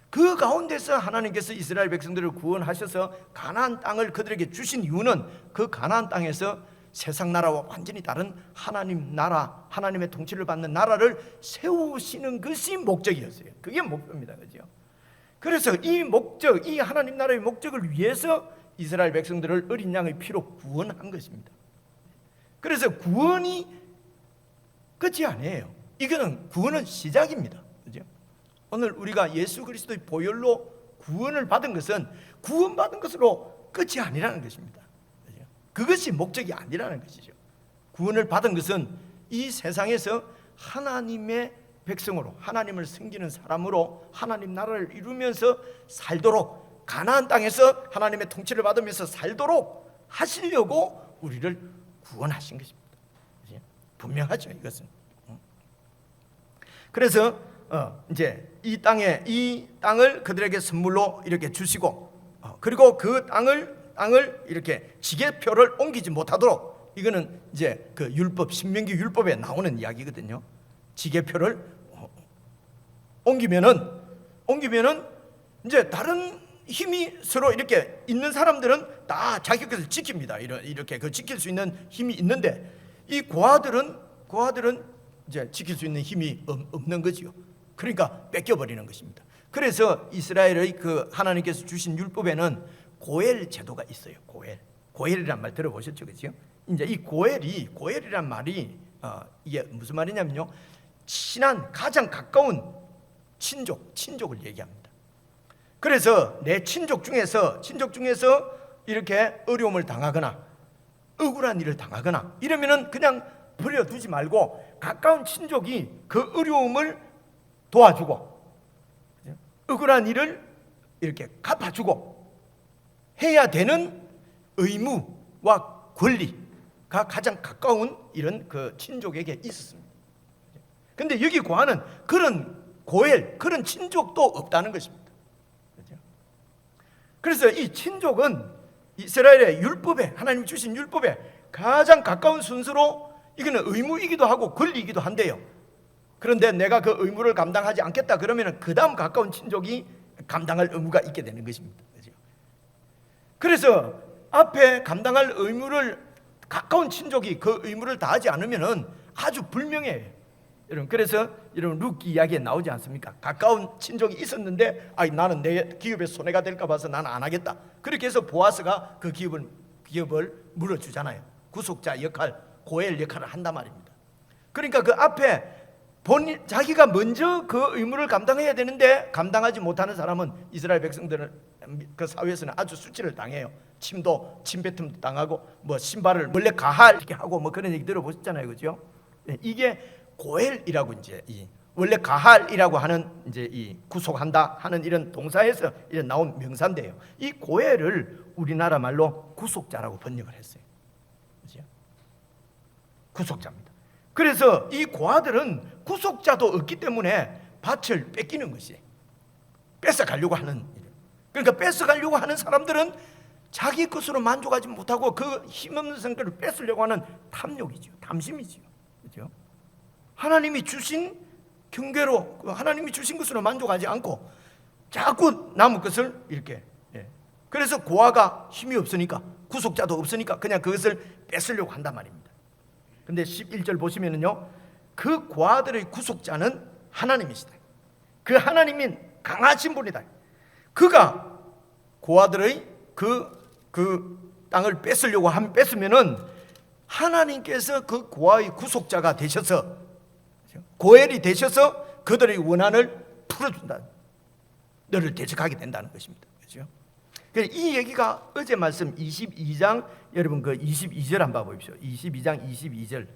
그 가운데서 하나님께서 이스라엘 백성들을 구원하셔서 가나안 땅을 그들에게 주신 이유는 그 가나안 땅에서 세상 나라와 완전히 다른 하나님 나라, 하나님의 통치를 받는 나라를 세우시는 것이 목적이었어요. 그게 목표입니다. 그죠? 그래서 이 목적, 이 하나님 나라의 목적을 위해서 이스라엘 백성들을 어린 양의 피로 구원한 것입니다. 그래서 구원이 끝이 아니에요. 이거는 구원은 시작입니다. 그죠? 오늘 우리가 예수 그리스도의 보혈로 구원을 받은 것은 구원받은 것으로 끝이 아니라는 것입니다. 그죠? 그것이 목적이 아니라는 것이죠. 구원을 받은 것은 이 세상에서 하나님의 백성으로, 하나님을 섬기는 사람으로 하나님 나라를 이루면서 살도록, 가나안 땅에서 하나님의 통치를 받으면서 살도록 하시려고 우리를 구원하신 것입니다. 그죠? 분명하죠, 이것은. 그래서 이제 이 땅을 그들에게 선물로 이렇게 주시고, 그리고 그 땅을 이렇게 지게표를 옮기지 못하도록, 이거는 이제 그 율법, 신명기 율법에 나오는 이야기거든요. 지게표를 옮기면은 이제 다른 힘이 서로 이렇게 있는 사람들은 다 자기 것을 지킵니다. 이렇게 그 지킬 수 있는 힘이 있는데 이 고아들은 이제 지킬 수 있는 힘이 없는 거지요. 그러니까 뺏겨버리는 것입니다. 그래서 이스라엘의 그 하나님께서 주신 율법에는 고엘 제도가 있어요. 고엘이란 말 들어보셨죠, 그렇죠? 이제 이 고엘이란 말이 이게 무슨 말이냐면요, 친한, 가장 가까운 친족을 얘기합니다. 그래서 내 친족 중에서 이렇게 어려움을 당하거나 억울한 일을 당하거나 이러면은 그냥 버려두지 말고 가까운 친족이 그 어려움을 도와주고 억울한 일을 이렇게 갚아주고 해야 되는 의무와 권리가 가장 가까운 이런 그 친족에게 있었습니다. 그런데 여기 고아는 그런 친족도 없다는 것입니다. 그래서 이 친족은 이스라엘의 율법에, 하나님이 주신 율법에 가장 가까운 순서로, 이거는 의무이기도 하고 권리이기도 한데요, 그런데 내가 그 의무를 감당하지 않겠다 그러면 그 다음 가까운 친족이 감당할 의무가 있게 되는 것입니다. 그죠? 그래서 앞에 감당할 의무를 가까운 친족이 그 의무를 다하지 않으면 아주 불명예해요. 여러분, 그래서 여러분 룻 이야기에 나오지 않습니까? 가까운 친족이 있었는데 나는 내 기업에 손해가 될까 봐서 나는 안 하겠다. 그렇게 해서 보아스가 그 기업을 물어주잖아요. 구속자 역할, 고엘 역할을 한단 말입니다. 그러니까 그 앞에 자기가 먼저 그 의무를 감당해야 되는데 감당하지 못하는 사람은 이스라엘 백성들은 그 사회에서는 아주 수치를 당해요. 침뱉음도 당하고 뭐 신발을 원래 가할 이렇게 하고 뭐 그런 얘기 들어보셨잖아요, 그죠? 이게 고엘이라고 이제 원래 가할이라고 하는 이제 이 구속한다 하는 이런 동사에서 이런 나온 명사인데요. 이 고엘을 우리나라 말로 구속자라고 번역을 했어요. 그죠? 구속자입니다. 그래서 이 고아들은 구속자도 없기 때문에 밭을 뺏기는 것이 뺏어가려고 하는, 그러니까 뺏어가려고 하는 사람들은 자기 것으로 만족하지 못하고 그 힘없는 성격을 뺏으려고 하는 탐욕이죠. 탐심이죠. 그렇죠? 하나님이 주신 경계로 하나님이 주신 것으로 만족하지 않고 자꾸 남의 것을 이렇게 그래서 고아가 힘이 없으니까 구속자도 없으니까 그냥 그것을 뺏으려고 한단 말입니다. 근데 11절 보시면은요, 그 고아들의 구속자는 하나님이시다. 그 하나님인 강하신 분이다. 그가 고아들의 그 땅을 뺏으려고 뺏으면은 하나님께서 그 고아의 구속자가 되셔서 고엘이 되셔서 그들의 원한을 풀어준다. 너를 대적하게 된다는 것입니다. 그렇죠? 이 얘기가 어제 말씀 22장 여러분 그 22절 한번 보십시오. 22장 22절.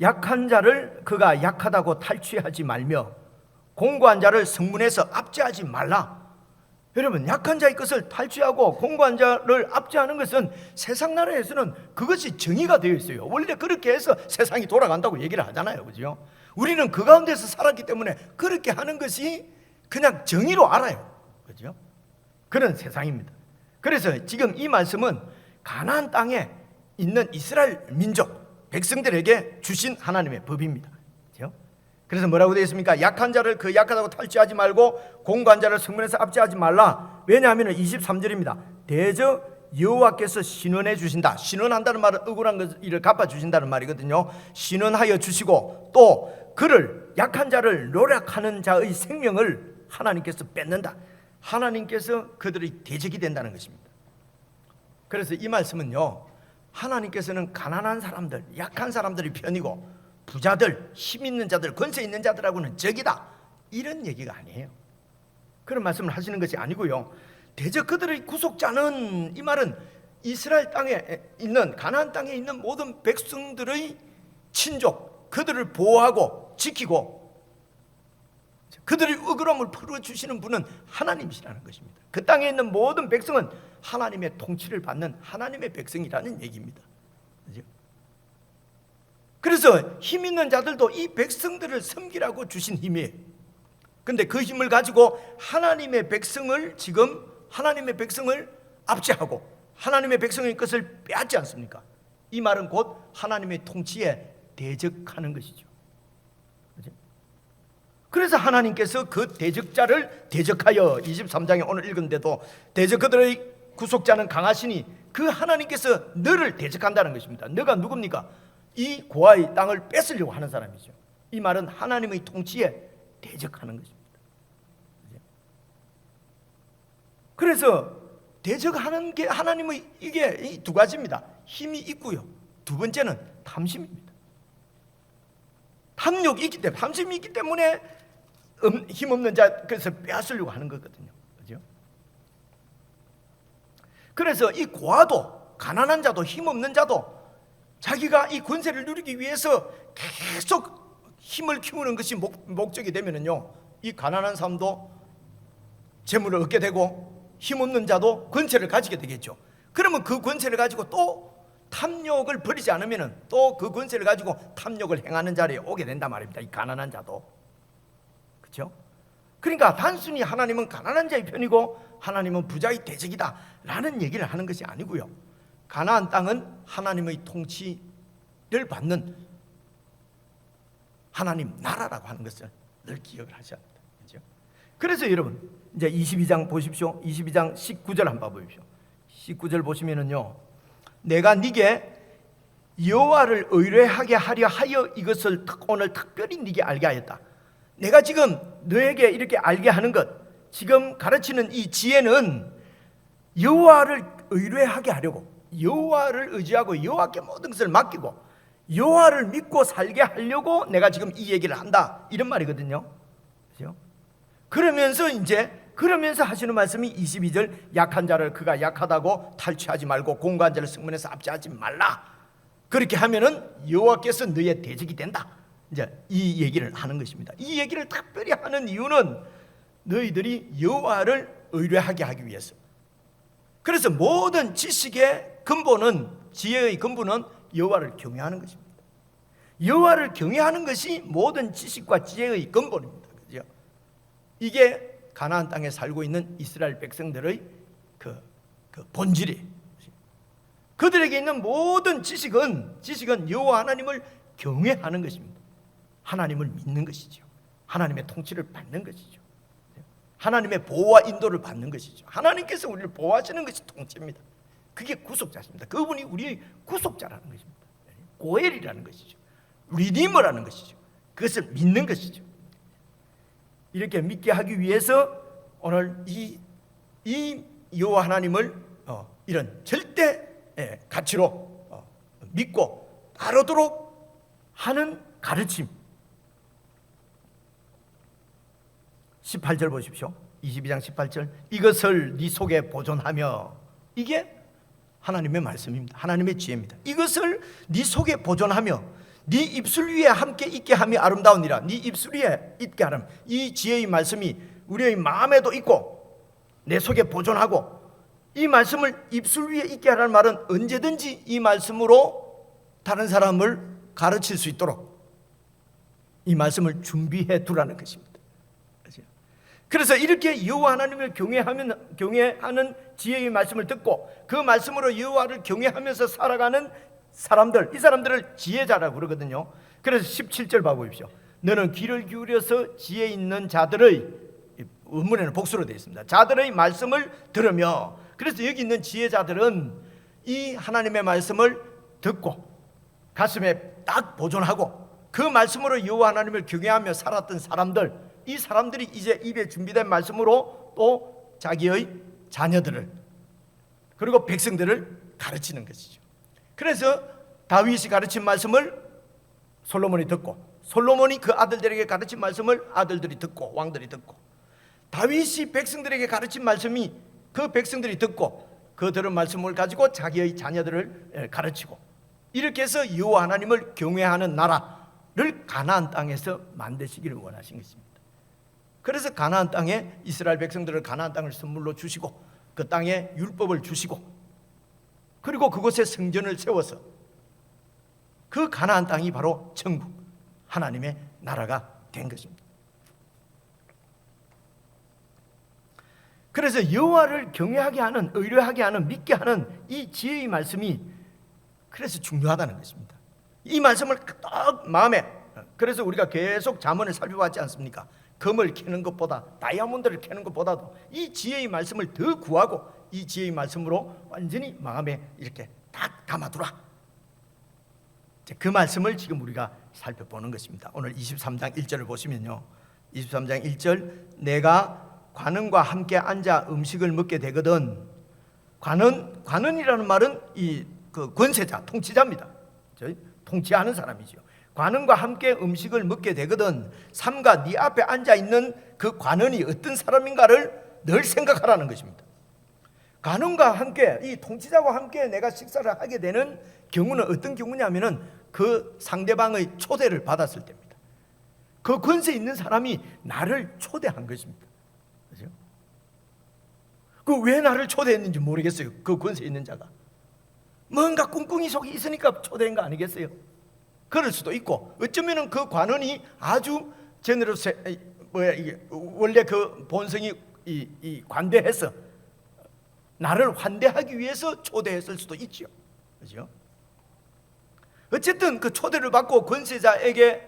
약한 자를 그가 약하다고 탈취하지 말며 공고한 자를 성문에서 압제하지 말라. 여러분, 약한 자의 것을 탈취하고 공고한 자를 압제하는 것은 세상 나라에서는 그것이 정의가 되어 있어요. 원래 그렇게 해서 세상이 돌아간다고 얘기를 하잖아요, 그죠? 우리는 그 가운데서 살았기 때문에 그렇게 하는 것이 그냥 정의로 알아요, 그죠? 그런 세상입니다. 그래서 지금 이 말씀은 가나안 땅에 있는 이스라엘 민족 백성들에게 주신 하나님의 법입니다. 그렇죠? 그래서 뭐라고 되어 있습니까? 약한 자를 그 약하다고 탈취하지 말고 공고한 자를 성문에서 압제하지 말라. 왜냐하면 23절입니다. 대저 여호와께서 신원해 주신다. 신원한다는 말은 억울한 일을 갚아주신다는 말이거든요. 신원하여 주시고 또 그를 약한 자를 노력하는 자의 생명을 하나님께서 뺏는다. 하나님께서 그들의 대적이 된다는 것입니다. 그래서 이 말씀은요, 하나님께서는 가난한 사람들, 약한 사람들이 편이고 부자들, 힘 있는 자들, 권세 있는 자들하고는 적이다, 이런 얘기가 아니에요. 그런 말씀을 하시는 것이 아니고요, 대저 그들의 구속자는, 이 말은 이스라엘 땅에 있는, 가나안 땅에 있는 모든 백성들의 친족, 그들을 보호하고 지키고 그들의 억울함을 풀어주시는 분은 하나님이시라는 것입니다. 그 땅에 있는 모든 백성은 하나님의 통치를 받는 하나님의 백성이라는 얘기입니다. 그렇죠? 그래서 힘 있는 자들도 이 백성들을 섬기라고 주신 힘이에요. 그런데 그 힘을 가지고 하나님의 백성을 지금 하나님의 백성을 압제하고 하나님의 백성의 것을 빼앗지 않습니까? 이 말은 곧 하나님의 통치에 대적하는 것이죠. 그래서 하나님께서 그 대적자를 대적하여 23장에 오늘 읽은데도 대적 그들의 구속자는 강하시니 그 하나님께서 너를 대적한다는 것입니다. 너가 누굽니까? 이 고아의 땅을 뺏으려고 하는 사람이죠. 이 말은 하나님의 통치에 대적하는 것입니다. 그래서 대적하는 게 하나님의 이게 이 두 가지입니다. 힘이 있고요, 두 번째는 탐심입니다. 탐욕이 있기 때문에, 탐심이 있기 때문에 힘없는 자 그래서 빼앗으려고 하는 거거든요. 그렇죠? 그래서 이 고아도, 가난한 자도, 힘없는 자도 자기가 이 권세를 누리기 위해서 계속 힘을 키우는 것이 목적이 되면은요, 이 가난한 사람도 재물을 얻게 되고 힘없는 자도 권세를 가지게 되겠죠. 그러면 그 권세를 가지고 또 탐욕을 버리지 않으면은 또 그 권세를 가지고 탐욕을 행하는 자리에 오게 된단 말입니다. 이 가난한 자도. 그렇죠? 그러니까 단순히 하나님은 가난한 자의 편이고 하나님은 부자의 대적이다 라는 얘기를 하는 것이 아니고요, 가나안 땅은 하나님의 통치를 받는 하나님 나라라고 하는 것을 늘 기억을 하셔야 합니다. 그렇죠? 그래서 여러분 이제 22장 보십시오. 22장 19절 한번 보십시오. 19절 보시면은요, 내가 네게 여호와를 의뢰하게 하려 하여 이것을 오늘 특별히 네게 알게 하였다. 내가 지금 너에게 이렇게 알게 하는 것, 지금 가르치는 이 지혜는 여호와를 의뢰하게 하려고, 여호와를 의지하고 여호와께 모든 것을 맡기고 여호와를 믿고 살게 하려고 내가 지금 이 얘기를 한다, 이런 말이거든요. 그렇죠? 그러면서 하시는 말씀이 22절, 약한 자를 그가 약하다고 탈취하지 말고 공고한 자를 성문에서 압제하지 말라. 그렇게 하면은 여호와께서 너의 대적이 된다. 이제 이 얘기를 하는 것입니다. 이 얘기를 특별히 하는 이유는 너희들이 여호와를 의뢰하게 하기 위해서. 그래서 모든 지식의 근본은, 지혜의 근본은 여호와를 경외하는 것입니다. 여호와를 경외하는 것이 모든 지식과 지혜의 근본입니다. 그죠? 이게 가나안 땅에 살고 있는 이스라엘 백성들의 그 본질이에요. 그들에게 있는 모든 지식은 여호와 하나님을 경외하는 것입니다. 하나님을 믿는 것이죠. 하나님의 통치를 받는 것이죠. 하나님의 보호와 인도를 받는 것이죠. 하나님께서 우리를 보호하시는 것이 통치입니다. 그게 구속자십니다. 그분이 우리의 구속자라는 것입니다. 고엘이라는 것이죠. 리디머라는 것이죠. 그것을 믿는 것이죠. 이렇게 믿게 하기 위해서 오늘 이 여호와 하나님을 이런 절대 가치로 믿고 따르도록 하는 가르침. 18절 보십시오. 22장 18절, 이것을 네 속에 보존하며, 이게 하나님의 말씀입니다. 하나님의 지혜입니다. 이것을 네 속에 보존하며 네 입술 위에 함께 있게 함이 아름다우니라. 네 입술 위에 있게 하람, 이 지혜의 말씀이 우리의 마음에도 있고 내 속에 보존하고, 이 말씀을 입술 위에 있게 하라는 말은 언제든지 이 말씀으로 다른 사람을 가르칠 수 있도록 이 말씀을 준비해 두라는 것입니다. 그래서 이렇게 여호와 하나님을 경외하는 지혜의 말씀을 듣고 그 말씀으로 여호와를 경외하면서 살아가는 사람들, 이 사람들을 지혜자라고 그러거든요. 그래서 17절 봐보십시오. 너는 귀를 기울여서 지혜 있는 자들의, 원문에는 복수로 되어 있습니다, 자들의 말씀을 들으며. 그래서 여기 있는 지혜자들은 이 하나님의 말씀을 듣고 가슴에 딱 보존하고 그 말씀으로 여호와 하나님을 경외하며 살았던 사람들, 이 사람들이 이제 입에 준비된 말씀으로 또 자기의 자녀들을 그리고 백성들을 가르치는 것이죠. 그래서 다윗이 가르친 말씀을 솔로몬이 듣고, 솔로몬이 그 아들들에게 가르친 말씀을 아들들이 듣고 왕들이 듣고, 다윗이 백성들에게 가르친 말씀이 그 백성들이 듣고 그 들은 말씀을 가지고 자기의 자녀들을 가르치고, 이렇게 해서 여호와 하나님을 경외하는 나라를 가나안 땅에서 만드시기를 원하신 것입니다. 그래서 가나안 땅에 이스라엘 백성들을 가나안 땅을 선물로 주시고 그 땅에 율법을 주시고 그리고 그곳에 성전을 세워서 그 가나안 땅이 바로 천국, 하나님의 나라가 된 것입니다. 그래서 여호와를 경외하게 하는, 의뢰하게 하는, 믿게 하는 이 지혜의 말씀이 그래서 중요하다는 것입니다. 이 말씀을 딱 마음에, 그래서 우리가 계속 잠언을 살펴봤지 않습니까? 금을 캐는 것보다, 다이아몬드를 캐는 것보다도 이 지혜의 말씀을 더 구하고 이 지혜의 말씀으로 완전히 마음에 이렇게 딱 담아두라. 그 말씀을 지금 우리가 살펴보는 것입니다. 오늘 23장 1절을 보시면요, 23장 1절, 내가 관원과 함께 앉아 음식을 먹게 되거든. 관원이라는 말은 그 권세자, 통치자입니다. 통치하는 사람이죠. 관원과 함께 음식을 먹게 되거든 삼가 네 앞에 앉아 있는 그 관원이 어떤 사람인가를 늘 생각하라는 것입니다. 관원과 함께, 이 통치자와 함께 내가 식사를 하게 되는 경우는 어떤 경우냐면은 그 상대방의 초대를 받았을 때입니다. 그 권세 있는 사람이 나를 초대한 것입니다. 그렇죠? 그 왜 나를 초대했는지 모르겠어요. 그 권세 있는 자가 뭔가 꿍꿍이 속에 있으니까 초대한 거 아니겠어요? 그럴 수도 있고, 어쩌면은 그 관원이 아주 원래 그 본성이 관대해서 나를 환대하기 위해서 초대했을 수도 있죠. 그렇죠? 어쨌든 그 초대를 받고 권세자에게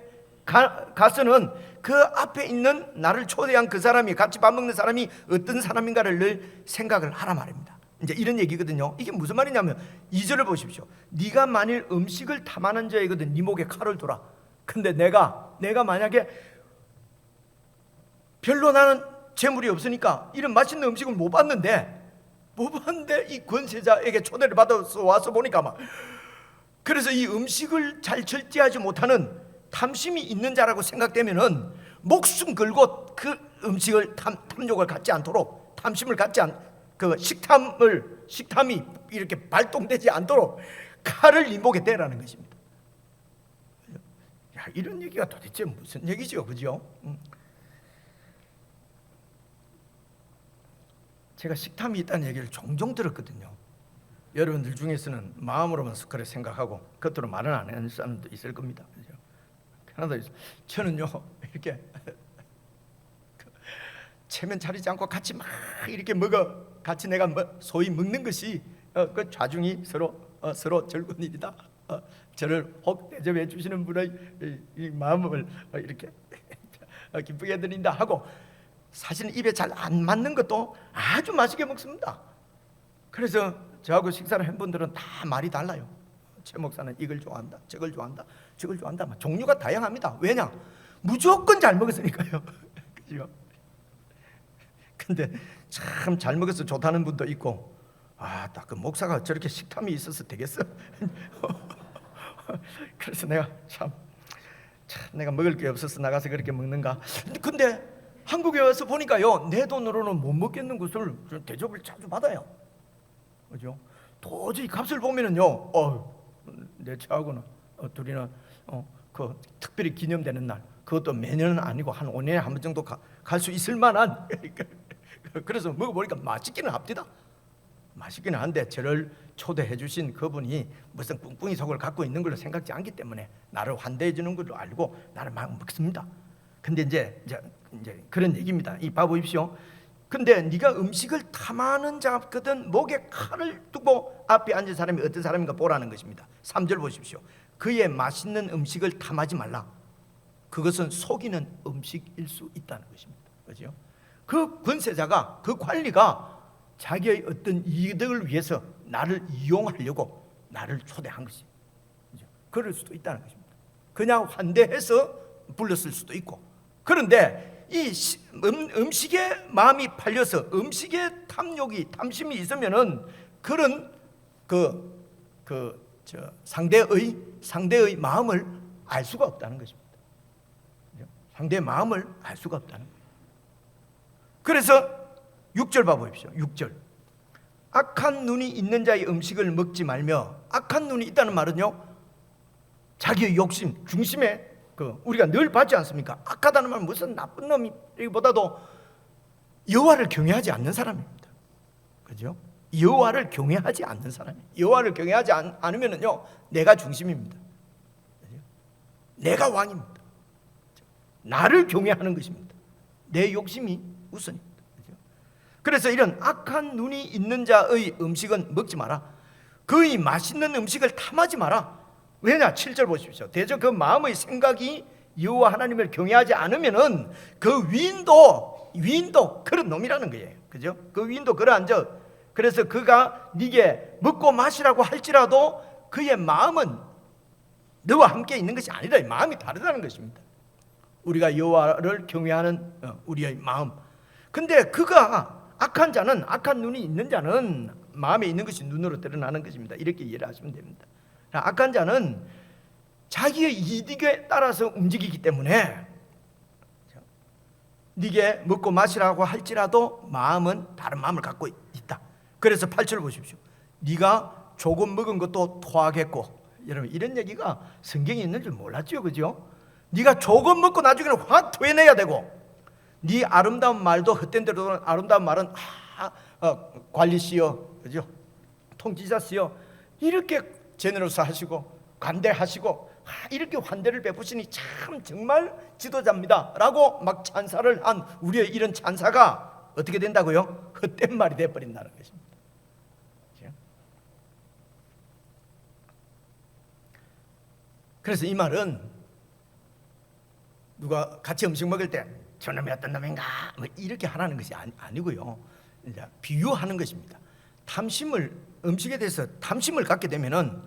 가서는 그 앞에 있는 나를 초대한 그 사람이, 같이 밥 먹는 사람이 어떤 사람인가를 늘 생각을 하라 말입니다. 이제 이런 얘기거든요. 이게 무슨 말이냐면 2절을 보십시오. 네가 만일 음식을 탐하는 자이거든 네 목에 칼을 둬라. 근데 내가 만약에 별로 나는 재물이 없으니까 이런 맛있는 음식을 못 봤는데 이 권세자에게 초대를 받아서 와서 보니까 막, 그래서 이 음식을 잘 절제하지 못하는 탐심이 있는 자라고 생각되면은 목숨 걸고 그 음식을 탐욕을 갖지 않도록, 탐심을 갖지 그 식탐이 이렇게 발동되지 않도록 칼을 네 목에 대라는 것입니다. 야, 이런 얘기가 도대체 무슨 얘기죠, 그죠? 제가 식탐이 있다는 얘기를 종종 들었거든요. 여러분들 중에서는 마음으로만 그렇게 생각하고 겉으로 말은 안 하는 사람도 있을 겁니다. 그죠? 하나도 있어요. 저는요, 이렇게 체면 차리지 않고 같이 막 이렇게 같이 내가 소위 먹는 것이 그 좌중이 서로 즐거운 일이다. 저를 혹 대접해 주시는 분의 이 마음을 이렇게 기쁘게 해드린다 하고, 사실 입에 잘 안 맞는 것도 아주 맛있게 먹습니다. 그래서 저하고 식사를 한 분들은 다 말이 달라요. 최 목사는 이걸 좋아한다, 저걸 좋아한다, 저걸 좋아한다. 종류가 다양합니다. 왜냐? 무조건 잘 먹었으니까요. 그죠? 근데 참 잘 먹어서 좋다는 분도 있고, 딱 그 목사가 저렇게 식탐이 있어서 되겠어? 그래서 내가 참 내가 먹을 게 없어서 나가서 그렇게 먹는가. 근데 한국에 와서 보니까요, 내 돈으로는 못 먹겠는 것을 대접을 자주 받아요. 그죠? 도저히 값을 보면은요, 내 차하고는 둘이나 그 특별히 기념되는 날, 그것도 매년은 아니고 한 5년에 한 번 정도 갈 수 있을 만한 그래서 먹어보니까 맛있기는 합디다. 맛있기는 한데 저를 초대해 주신 그분이 무슨 뿡뿡이 속을 갖고 있는 걸로 생각지 않기 때문에 나를 환대해 주는 걸로 알고 나를 막 먹습니다. 근데 이제 그런 얘기입니다. 이 봐 보십시오. 근데 네가 음식을 탐하는 자거든 목에 칼을 두고 앞에 앉은 사람이 어떤 사람인가 보라는 것입니다. 3절 보십시오. 그의 맛있는 음식을 탐하지 말라. 그것은 속이는 음식일 수 있다는 것입니다. 그렇죠? 그 권세자가, 그 관리가 자기의 어떤 이득을 위해서 나를 이용하려고 나를 초대한 것이, 그럴 수도 있다는 것입니다. 그냥 환대해서 불렀을 수도 있고. 그런데 이 음식에 마음이 팔려서 음식에 탐심이 있으면은 그런 상대의 마음을 알 수가 없다는 것입니다. 상대의 마음을 알 수가 없다는 거예요. 그래서 6절 봐보십시오. 6절. 악한 눈이 있는 자의 음식을 먹지 말며, 악한 눈이 있다는 말은요, 자기의 욕심, 중심에 우리가 늘 봤지 않습니까? 악하다는 말은 무슨 나쁜 놈이보다도 여호와를 경외하지 않는 사람입니다. 그죠? 여호와를 경외하지 않는 사람이에요. 여호와를 경외하지 않으면은요, 내가 중심입니다. 내가 왕입니다. 나를 경외하는 것입니다. 내 욕심이 우선입니다. 그래서 이런 악한 눈이 있는 자의 음식은 먹지 마라. 그의 맛있는 음식을 탐하지 마라. 왜냐? 7절 보십시오. 대저 그 마음의 생각이 여호와 하나님을 경외하지 않으면은 그 위인도 그런 놈이라는 거예요. 그죠? 그 위인도 그러한 자. 그래서 그가 네게 먹고 마시라고 할지라도 그의 마음은 너와 함께 있는 것이 아니다. 마음이 다르다는 것입니다. 우리가 여호와를 경외하는 우리의 마음. 근데 그가 악한 자는, 악한 눈이 있는 자는 마음에 있는 것이 눈으로 드러나는 것입니다. 이렇게 이해를 하시면 됩니다. 악한 자는 자기의 이득에 따라서 움직이기 때문에 네게 먹고 마시라고 할지라도 마음은 다른 마음을 갖고 있다. 그래서 8절을 보십시오. 네가 조금 먹은 것도 토하겠고. 여러분, 이런 얘기가 성경에 있는 줄 몰랐죠, 그죠? 네가 조금 먹고 나중에는 확 토해내야 되고, 네 아름다운 말도 헛된 대로 아름다운 말은 관리시여, 그죠? 통지자시여, 이렇게 제너러스 하시고 관대하시고 이렇게 환대를 베푸시니 참 정말 지도자입니다 라고 막 찬사를 한 우리의 이런 찬사가 어떻게 된다고요? 헛된 말이 돼버린다는 것입니다. 그래서 이 말은 누가 같이 음식 먹을 때 저놈이 어떤 놈인가 뭐 이렇게 하라는 것이 아니고요. 이제 비유하는 것입니다. 탐심을, 음식에 대해서 탐심을 갖게 되면은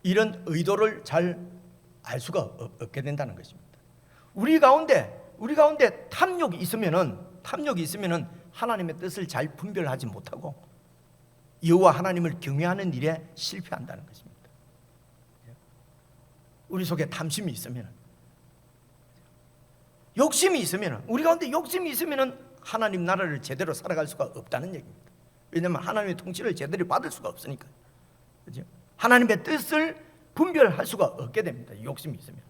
이런 의도를 잘 알 수가 없게 된다는 것입니다. 우리 가운데 탐욕이 있으면은 하나님의 뜻을 잘 분별하지 못하고 여호와 하나님을 경외하는 일에 실패한다는 것입니다. 우리 속에 탐심이 있으면, 욕심이 있으면, 우리 가운데 욕심이 있으면 하나님 나라를 제대로 살아갈 수가 없다는 얘기입니다. 왜냐하면 하나님의 통치를 제대로 받을 수가 없으니까. 그렇죠? 하나님의 뜻을 분별할 수가 없게 됩니다. 욕심이 있으면.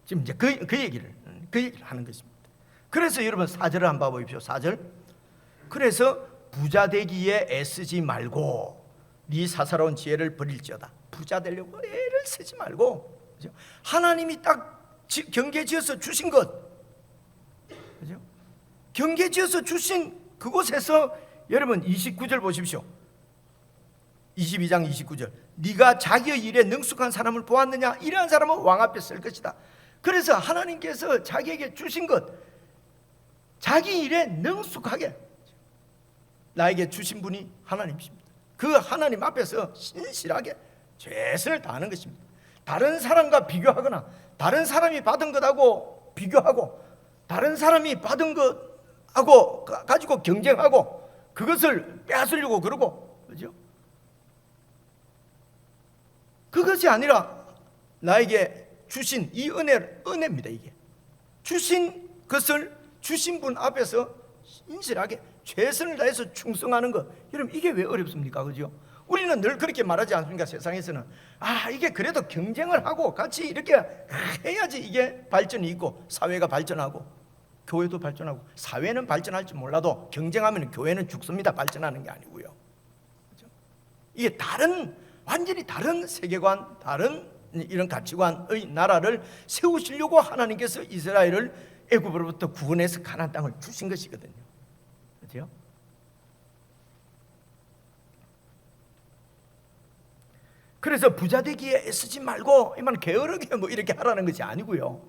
지금 이제 그 얘기를 하는 것입니다. 그래서 여러분 4절을 한번 봐보십시오. 4절. 그래서 부자 되기에 애쓰지 말고 네 사사로운 지혜를 버릴지어다. 부자 되려고 애를 쓰지 말고, 그렇죠? 하나님이 딱 경계 지어서 주신 것, 그렇죠? 경계 지어서 주신 그곳에서 여러분 29절 보십시오. 22장 29절. 네가 자기의 일에 능숙한 사람을 보았느냐? 이러한 사람은 왕 앞에 설 것이다. 그래서 하나님께서 자기에게 주신 것, 자기 일에 능숙하게 나에게 주신 분이 하나님이십니다. 그 하나님 앞에서 신실하게 최선을 다하는 것입니다. 다른 사람과 비교하거나 다른 사람이 받은 것하고 비교하고 다른 사람이 받은 것하고 가지고 경쟁하고 그것을 빼앗으려고 그러고, 그죠? 그것이 아니라 나에게 주신 이 은혜입니다. 이게 주신 것을 주신 분 앞에서 신실하게 최선을 다해서 충성하는 것, 여러분 이게 왜 어렵습니까? 그죠? 우리는 늘 그렇게 말하지 않습니까? 세상에서는 이게 그래도 경쟁을 하고 같이 이렇게 해야지 이게 발전이 있고 사회가 발전하고 교회도 발전하고. 사회는 발전할지 몰라도 경쟁하면 교회는 죽습니다. 발전하는 게 아니고요. 그죠? 이게 완전히 다른 세계관, 다른 이런 가치관의 나라를 세우시려고 하나님께서 이스라엘을 애굽으로부터 구원해서 가나안 땅을 주신 것이거든요. 그렇죠? 그래서 부자 되기에 애쓰지 말고 이만 게으르게 뭐 이렇게 하라는 것이 아니고요.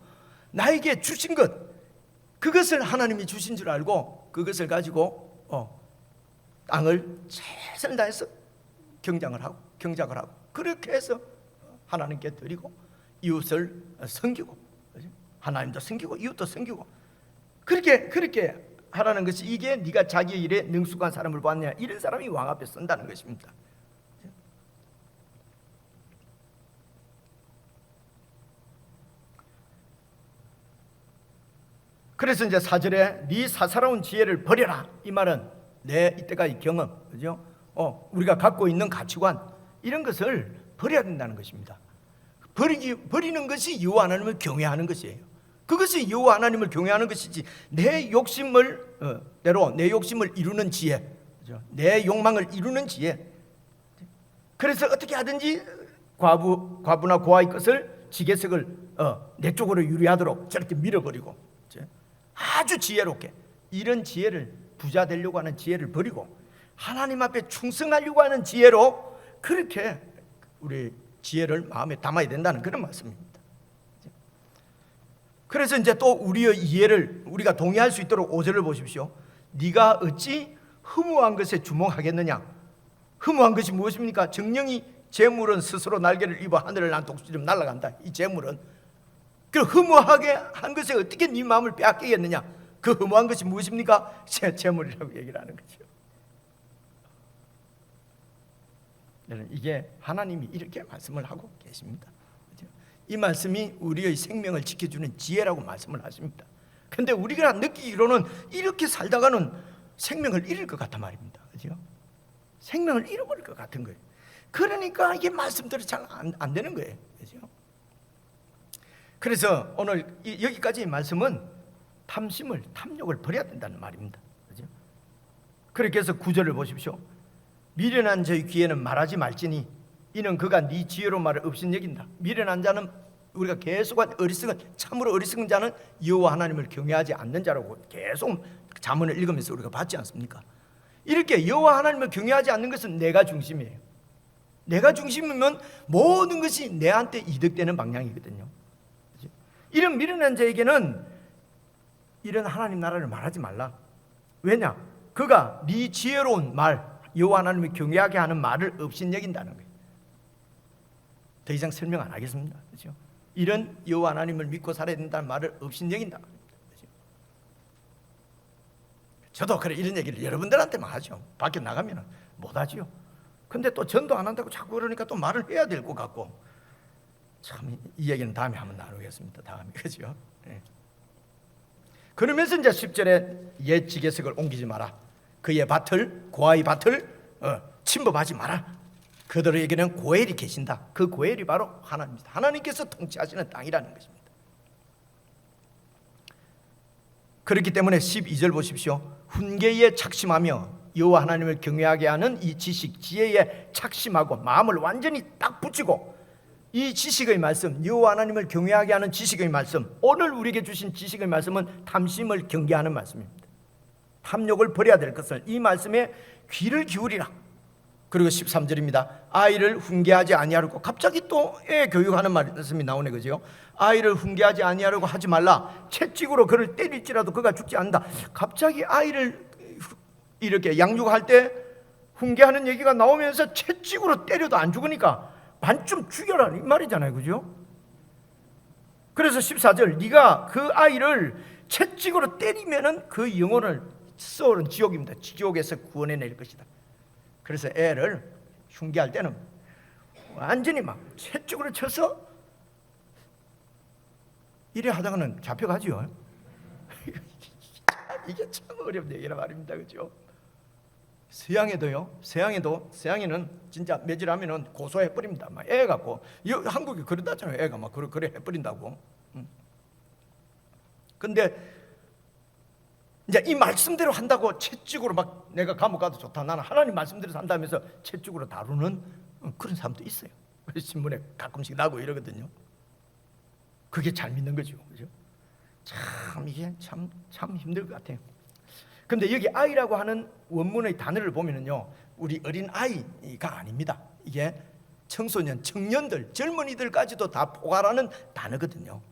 나에게 주신 것, 그것을 하나님이 주신 줄 알고 그것을 가지고 땅을 최선을 다해서 경작을 하고 그렇게 해서 하나님께 드리고 이웃을 섬기고, 하나님도 섬기고 이웃도 섬기고 그렇게 하라는 것이, 이게 네가 자기 일에 능숙한 사람을 보았냐, 이런 사람이 왕 앞에 선다는 것입니다. 그래서 이제 4절에 네 사사로운 지혜를 버려라, 이 말은 내 이때까지 경험, 그죠? 우리가 갖고 있는 가치관, 이런 것을 버려야 된다는 것입니다. 버리는 것이 여호와 하나님을 경외하는 것이에요. 그것이 여호와 하나님을 경외하는 것이지, 내 욕심을 이루는 지혜, 그죠? 내 욕망을 이루는 지혜. 그래서 어떻게 하든지 과부나 고아의 것을 지게석을 내 쪽으로 유리하도록 저렇게 밀어버리고, 그죠? 아주 지혜롭게 이런 지혜를, 부자 되려고 하는 지혜를 버리고 하나님 앞에 충성하려고 하는 지혜로 그렇게 우리 지혜를 마음에 담아야 된다는 그런 말씀입니다. 그래서 이제 또 우리의 이해를 우리가 동의할 수 있도록 5절을 보십시오. 네가 어찌 허무한 것에 주목하겠느냐? 허무한 것이 무엇입니까? 정령이 재물은 스스로 날개를 입어 하늘을 난 독수리처럼 날아간다. 이 재물은 그 허무하게 한 것에 어떻게 네 마음을 빼앗기겠느냐? 그 허무한 것이 무엇입니까? 재물이라고 얘기를 하는 거죠. 이게 하나님이 이렇게 말씀을 하고 계십니다. 이 말씀이 우리의 생명을 지켜주는 지혜라고 말씀을 하십니다. 그런데 우리가 느끼기로는 이렇게 살다가는 생명을 잃을 것 같단 말입니다. 그죠? 생명을 잃어버릴 것 같은 거예요. 그러니까 이게 말씀대로 잘 안 되는 거예요. 그죠? 그래서 오늘 여기까지의 말씀은 탐욕을 버려야 된다는 말입니다. 그죠? 그렇게 해서 9절을 보십시오. 미련한 자의 귀에는 말하지 말지니 이는 그가 네 지혜로 말을 없인 여긴다. 미련한 자는, 우리가 계속한 어리석은, 참으로 어리석은 자는 여호와 하나님을 경외하지 않는 자라고 계속 잠언을 읽으면서 우리가 봤지 않습니까? 이렇게 여호와 하나님을 경외하지 않는 것은 내가 중심이에요. 내가 중심이면 모든 것이 내한테 이득되는 방향이거든요. 이런 미련한 자에게는 이런 하나님 나라를 말하지 말라. 왜냐? 그가 네 지혜로운 말, 여호와 하나님을 경외하게 하는 말을 업신여긴다는 거예요. 더 이상 설명 안 하겠습니다. 그렇죠? 이런 여호와 하나님을 믿고 살아야 된다는 말을 업신여긴다. 그렇죠? 저도 그래 이런 얘기를 여러분들한테만 하죠. 밖에 나가면 못 하지요. 근데 또 전도 안 한다고 자꾸 그러니까 또 말을 해야 될 것 같고, 참 이 얘기는 다음에 한번 나누겠습니다. 다음에. 그죠? 네. 그러면서 이제 10절에 옛 지계석을 옮기지 마라. 그의 밭을, 고아의 밭을 침범하지 마라. 그들에게는 고엘이 계신다. 그 고엘이 바로 하나님입니다. 하나님께서 통치하시는 땅이라는 것입니다. 그렇기 때문에 12절 보십시오. 훈계에 착심하며 여호와 하나님을 경외하게 하는 이 지식, 지혜에 착심하고 마음을 완전히 딱 붙이고, 이 지식의 말씀, 여호와 하나님을 경외하게 하는 지식의 말씀, 오늘 우리에게 주신 지식의 말씀은 탐심을 경계하는 말씀입니다. 탐욕을 버려야 될 것을 이 말씀에 귀를 기울이라. 그리고 13절입니다. 아이를 훈계하지 아니하려고, 갑자기 또 애 교육하는 말씀이 나오네. 그죠? 아이를 훈계하지 아니하려고 하지 말라. 채찍으로 그를 때릴지라도 그가 죽지 않는다. 갑자기 아이를 이렇게 양육할 때 훈계하는 얘기가 나오면서 채찍으로 때려도 안 죽으니까 반쯤 죽여라 이 말이잖아요. 그죠? 그래서 14절, 네가 그 아이를 채찍으로 때리면은 그 영혼을 쏘는 지옥입니다. 지옥에서 구원해낼 것이다. 그래서 애를 흉계할 때는 완전히 막 채찍으로 쳐서 이래 하다가는 잡혀가죠. 이게 참 어려운 얘기란 말입니다. 그죠? 서양에는 진짜 매질하면은 고소해버립니다. 막 애 갖고, 한국이 그러다잖아요. 애가 막 그래 해버린다고. 근데 이제 이 말씀대로 한다고 채찍으로 막 내가 감옥 가도 좋다, 나는 하나님 말씀대로 산다면서 채찍으로 다루는 그런 사람도 있어요. 그래서 신문에 가끔씩 나고 이러거든요. 그게 잘 믿는 거죠. 그죠? 참 이게 참 힘들 것 같아요. 근데 여기 아이라고 하는 원문의 단어를 보면은요, 우리 어린 아이가 아닙니다. 이게 청소년, 청년들, 젊은이들까지도 다 포괄하는 단어거든요.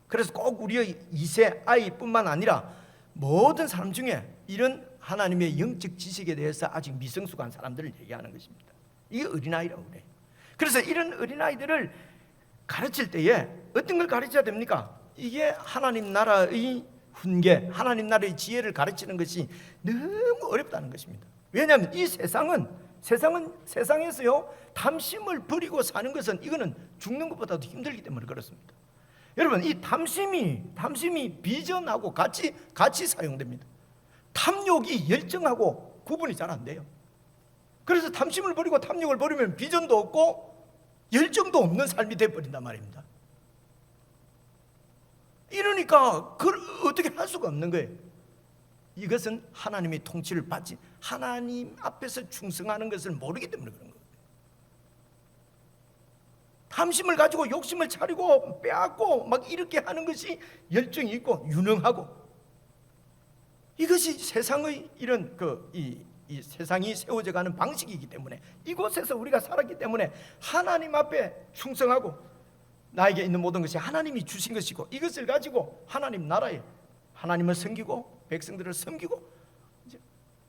그래서 꼭 우리의 2세 아이뿐만 아니라 모든 사람 중에 이런 하나님의 영적 지식에 대해서 아직 미성숙한 사람들을 얘기하는 것입니다. 이게 어린아이라고 그래요. 그래서 이런 어린아이들을 가르칠 때에 어떤 걸 가르쳐야 됩니까? 이게 하나님 나라의 훈계, 하나님 나라의 지혜를 가르치는 것이 너무 어렵다는 것입니다. 왜냐하면 이 세상에서요, 탐심을 버리고 사는 것은 이거는 죽는 것보다도 힘들기 때문에 그렇습니다. 여러분, 이 탐심이 비전하고 같이 사용됩니다. 탐욕이 열정하고 구분이 잘 안 돼요. 그래서 탐심을 버리고 탐욕을 버리면 비전도 없고 열정도 없는 삶이 되어버린단 말입니다. 이러니까 그걸 어떻게 할 수가 없는 거예요. 이것은 하나님의 통치를 받지, 하나님 앞에서 충성하는 것을 모르기 때문에 그런 거예요. 탐심을 가지고 욕심을 차리고 빼앗고 막 이렇게 하는 것이 열정이 있고 유능하고, 이것이 세상의 이런 이 세상이 세워져 가는 방식이기 때문에, 이곳에서 우리가 살았기 때문에 하나님 앞에 충성하고, 나에게 있는 모든 것이 하나님이 주신 것이고, 이것을 가지고 하나님 나라에 하나님을 섬기고 백성들을 섬기고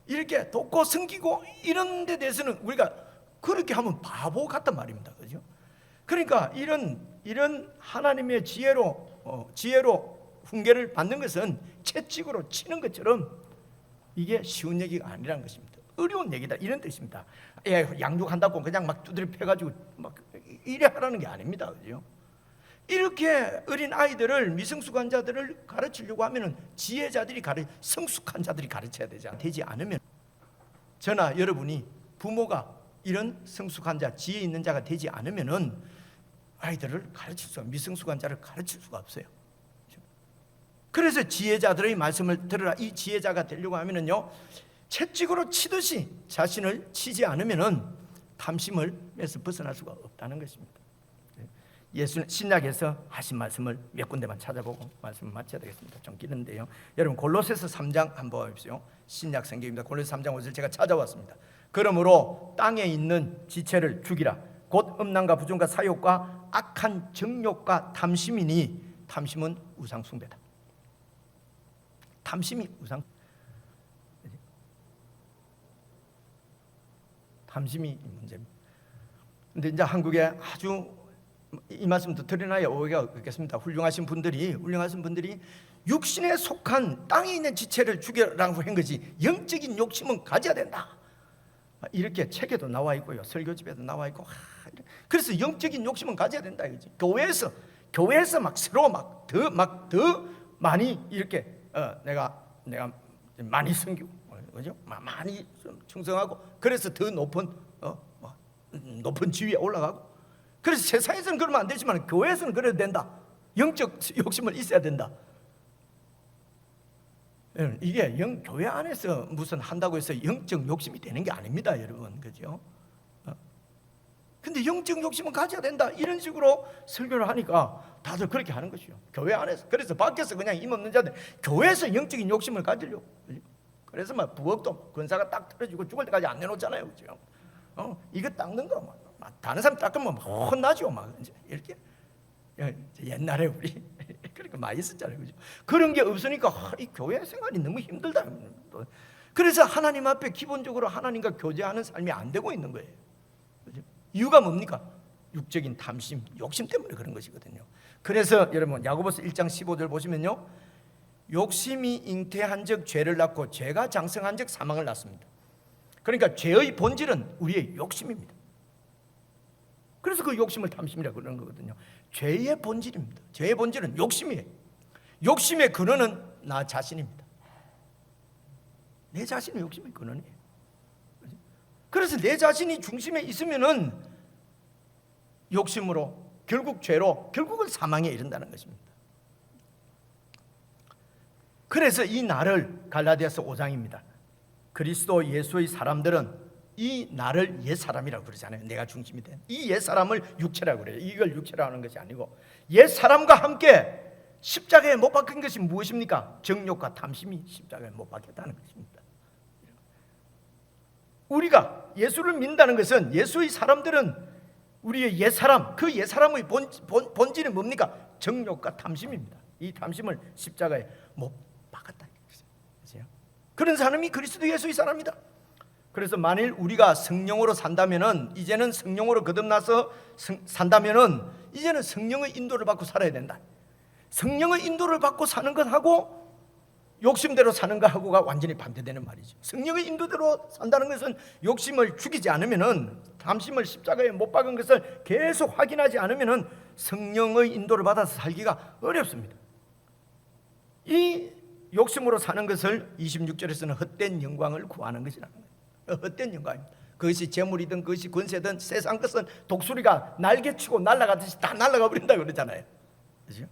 이렇게 돕고 섬기고, 이런 데 대해서는 우리가 그렇게 하면 바보 같단 말입니다. 그죠? 그러니까 이런 하나님의 지혜로 훈계를 받는 것은 채찍으로 치는 것처럼 이게 쉬운 얘기가 아니라는 것입니다. 어려운 얘기다, 이런 뜻입니다. 양육한다고 그냥 막 두드려 패가지고 막 이래 하라는 게 아닙니다. 그죠? 이렇게 어린 아이들을, 미성숙한 자들을 가르치려고 하면은 지혜자들이 성숙한 자들이 가르쳐야 되지 않으면, 저나 여러분이 부모가 이런 성숙한 자, 지혜 있는 자가 되지 않으면은 아이들을 미성숙한 자를 가르칠 수가 없어요. 그래서 지혜자들의 말씀을 들으라. 이 지혜자가 되려고 하면은요, 채찍으로 치듯이 자신을 치지 않으면은 탐심에서 벗어날 수가 없다는 것입니다. 예수는 신약에서 하신 말씀을 몇 군데만 찾아보고 말씀을 마쳐야 되겠습니다. 좀 길은데요. 여러분, 골로새서 3장 한번 보십시오. 신약 성경입니다. 골로새 3장 5절 제가 찾아왔습니다. 그러므로 땅에 있는 지체를 죽이라. 곧 음란과 부정과 사욕과 악한 정욕과 탐심이니 탐심은 우상 숭배다. 탐심이 탐심이 문제입니다. 근데 이제 한국에 아주 이 말씀도 드려놔야 오해가 없겠습니다. 훌륭하신 분들이 육신에 속한 땅에 있는 지체를 죽여라고 한 거지 영적인 욕심은 가져야 된다. 이렇게 책에도 나와 있고요, 설교집에도 나와 있고. 그래서 영적인 욕심은 가져야 된다 이거지. 교회에서 막 서로 더 많이 이렇게 내가 많이 섬기고, 그죠? 많이 충성하고, 그래서 더 높은 지위에 올라가고. 그래서 세상에서는 그러면 안 되지만 교회에서는 그래도 된다. 영적 욕심을 있어야 된다. 이게 교회 안에서 무슨 한다고 해서 영적 욕심이 되는 게 아닙니다, 여러분, 그죠? 근데 영적 욕심은 가져야 된다, 이런 식으로 설교를 하니까 다들 그렇게 하는 것이요, 교회 안에서. 그래서 밖에서 그냥 힘없는 자들 교회에서 영적인 욕심을 가지려고. 그래서 막 부엌도 권사가 딱 틀어주고 죽을 때까지 안 내놓잖아요, 그죠? 이거 닦는 거 다른 사람 닦으면 혼나죠, 막 이렇게. 옛날에 우리 그렇게 많이 있었잖아요, 그죠? 그런 게 없으니까 이 교회 생활이 너무 힘들다. 그래서 하나님 앞에 기본적으로 하나님과 교제하는 삶이 안 되고 있는 거예요, 그죠? 이유가 뭡니까? 육적인 탐심, 욕심 때문에 그런 것이거든요. 그래서 여러분 야고보서 1장 15절 보시면요, 욕심이 잉태한 적 죄를 낳고 죄가 장성한 적 사망을 낳습니다. 그러니까 죄의 본질은 우리의 욕심입니다. 그래서 그 욕심을 탐심이라고 그러는 거거든요. 죄의 본질입니다. 죄의 본질은 욕심이에요. 욕심의 근원은 나 자신입니다. 내 자신의 욕심의 근원이에요. 그래서 내 자신이 중심에 있으면은 욕심으로, 결국 죄로, 결국은 사망에 이른다는 것입니다. 그래서 이 나를, 갈라디아서 5장입니다. 그리스도 예수의 사람들은 이 나를 옛사람이라고 그러잖아요. 내가 중심이 된 이 옛사람을 육체라고 그래요. 이걸 육체라고 하는 것이 아니고, 옛사람과 함께 십자가에 못 박힌 것이 무엇입니까? 정욕과 탐심이 십자가에 못 박혔다는 것입니다. 우리가 예수를 믿는다는 것은, 예수의 사람들은 우리의 옛사람, 그 옛사람의 본질이 뭡니까? 정욕과 탐심입니다. 이 탐심을 십자가에 못 박았다는 것이죠. 그런 사람이 그리스도 예수의 사람이다. 그래서 만일 우리가 성령으로 산다면은, 이제는 성령으로 거듭나서 산다면은 이제는 성령의 인도를 받고 살아야 된다. 성령의 인도를 받고 사는 것하고 욕심대로 사는 것하고가 완전히 반대되는 말이죠. 성령의 인도대로 산다는 것은 욕심을 죽이지 않으면은, 탐심을 십자가에 못 박은 것을 계속 확인하지 않으면은 성령의 인도를 받아서 살기가 어렵습니다. 이 욕심으로 사는 것을 26절에서는 헛된 영광을 구하는 것이라는 거예요. 헛된 영광입니다. 그것이 재물이든 그것이 권세든 세상 것은 독수리가 날개치고 날아가듯이 다 날아가 버린다 그러잖아요, 그렇죠?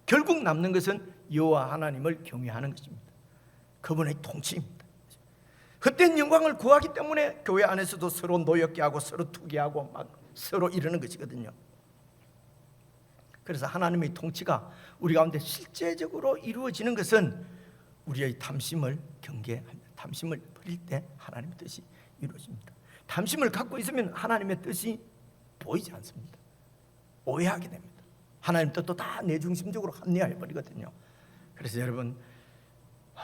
결국 남는 것은 여호와 하나님을 경외하는 것입니다. 그분의 통치입니다. 헛된 영광을 구하기 때문에 교회 안에서도 서로 노엽게 하고 서로 투기하고 막 서로 이러는 것이거든요. 그래서 하나님의 통치가 우리 가운데 실제적으로 이루어지는 것은 우리의 탐심을 경계합니다. 탐심을 버릴 때 하나님의 뜻이 이루어집니다. 탐심을 갖고 있으면 하나님의 뜻이 보이지 않습니다. 오해하게 됩니다. 하나님 뜻도 다 내 중심적으로 합리화해 버리거든요. 그래서 여러분,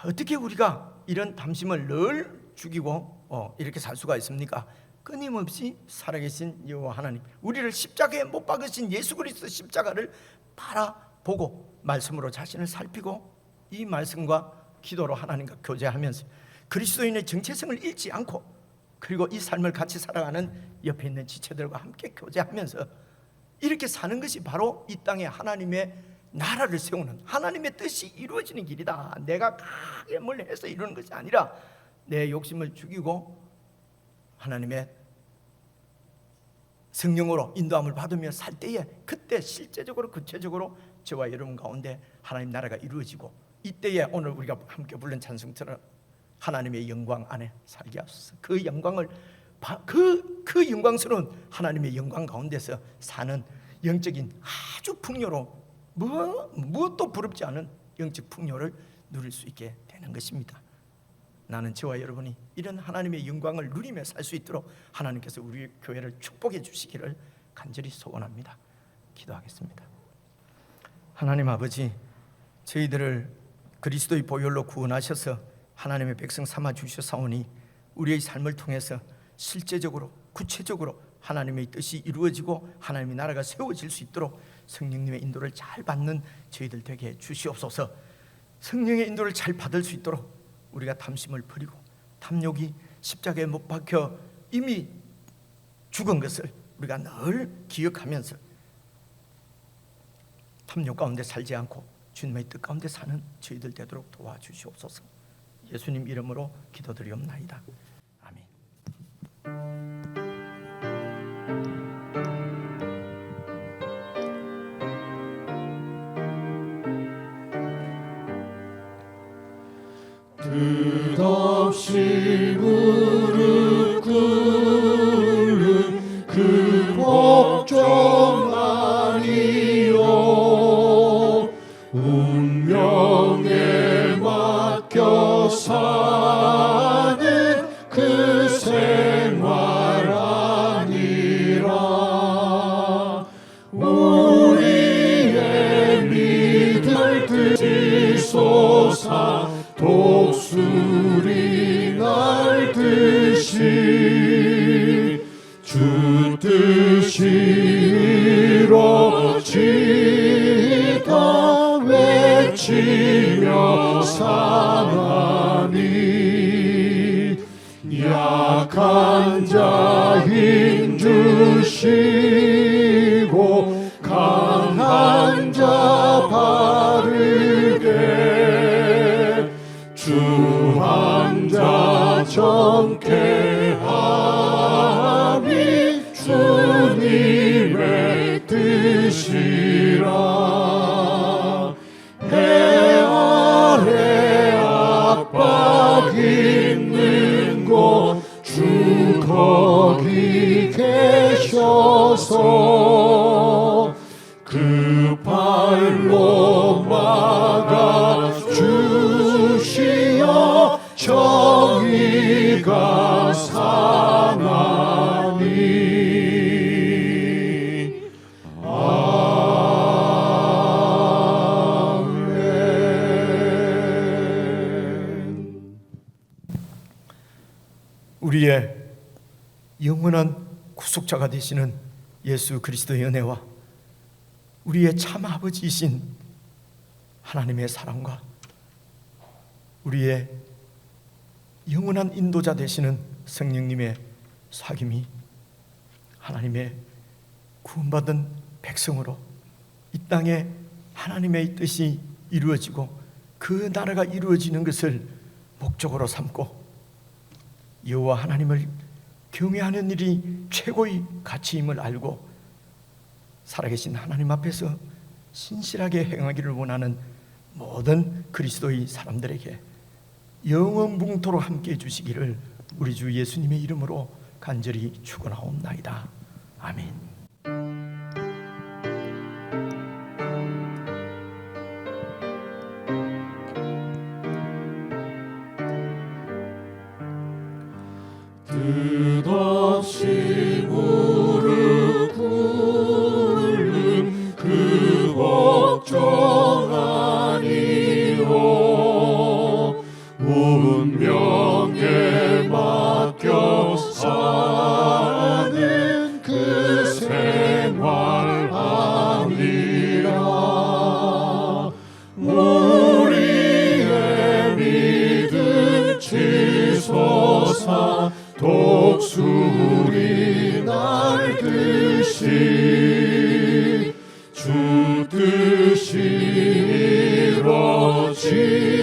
어떻게 우리가 이런 탐심을 늘 죽이고 이렇게 살 수가 있습니까? 끊임없이 살아계신 여호와 하나님, 우리를 십자가에 못 박으신 예수 그리스도 십자가를 바라보고 말씀으로 자신을 살피고, 이 말씀과 기도로 하나님과 교제하면서 그리스도인의 정체성을 잃지 않고, 그리고 이 삶을 같이 살아가는 옆에 있는 지체들과 함께 교제하면서 이렇게 사는 것이 바로 이 땅에 하나님의 나라를 세우는, 하나님의 뜻이 이루어지는 길이다. 내가 크게 뭘 해서 이루는 것이 아니라 내 욕심을 죽이고 하나님의 성령으로 인도함을 받으며 살 때에, 그때 실제적으로 구체적으로 저와 여러분 가운데 하나님 나라가 이루어지고, 이때에 오늘 우리가 함께 부른 찬송처럼 하나님의 영광 안에 살게 하소서. 그 영광을, 그 영광스러운 하나님의 영광 가운데서 사는 영적인 아주 풍요로, 무엇도 부럽지 않은 영적 풍요를 누릴 수 있게 되는 것입니다. 나는 저와 여러분이 이런 하나님의 영광을 누리며 살 수 있도록 하나님께서 우리 교회를 축복해 주시기를 간절히 소원합니다. 기도하겠습니다. 하나님 아버지, 저희들을 그리스도의 보혈로 구원하셔서 하나님의 백성 삼아 주셨사오니 우리의 삶을 통해서 실제적으로 구체적으로 하나님의 뜻이 이루어지고 하나님의 나라가 세워질 수 있도록 성령님의 인도를 잘 받는 저희들 되게 주시옵소서. 성령의 인도를 잘 받을 수 있도록 우리가 탐심을 버리고 탐욕이 십자가에 못 박혀 이미 죽은 것을 우리가 늘 기억하면서 탐욕 가운데 살지 않고 주님의 뜻 가운데 사는 저희들 되도록 도와주시옵소서. 예수님 이름으로 기도드리옵나이다. 아멘. 끝없이 무릎 꿇는 그 복종 아니요 운명에 맡겨 사는 그 생활 아니라 우리의 믿을 뜻이 솟아 독수리 날듯이 주 뜻이 이루어지다 외치며 사나니 약한 자 힘주시고 강한 자 바르게 주한자 정케하니 주님의 뜻이라. 해 아래 압박 있는 곳 주 거기 계셔서 그 발로 막아 주시어 정의가 사나니. 아멘. 우리의 영원한 구속자가 되시는 예수 그리스도의 은혜와 우리의 참 아버지이신 하나님의 사랑과 우리의 영원한 인도자 되시는 성령님의 사귐이 하나님의 구원받은 백성으로 이 땅에 하나님의 뜻이 이루어지고 그 나라가 이루어지는 것을 목적으로 삼고 여호와 하나님을 경외하는 일이 최고의 가치임을 알고 살아계신 하나님 앞에서 신실하게 행하기를 원하는 모든 그리스도의 사람들에게 영원붕토록 함께해 주시기를 우리 주 예수님의 이름으로 간절히 축원하옵나이다. 아멘. 끝없이 무릎 꿇는 그 복종 아니요 운명에 맡겨 사는 그 생활 아니라 우리의 믿음 치솟아 독수리 날듯이 주 뜻이 이루어지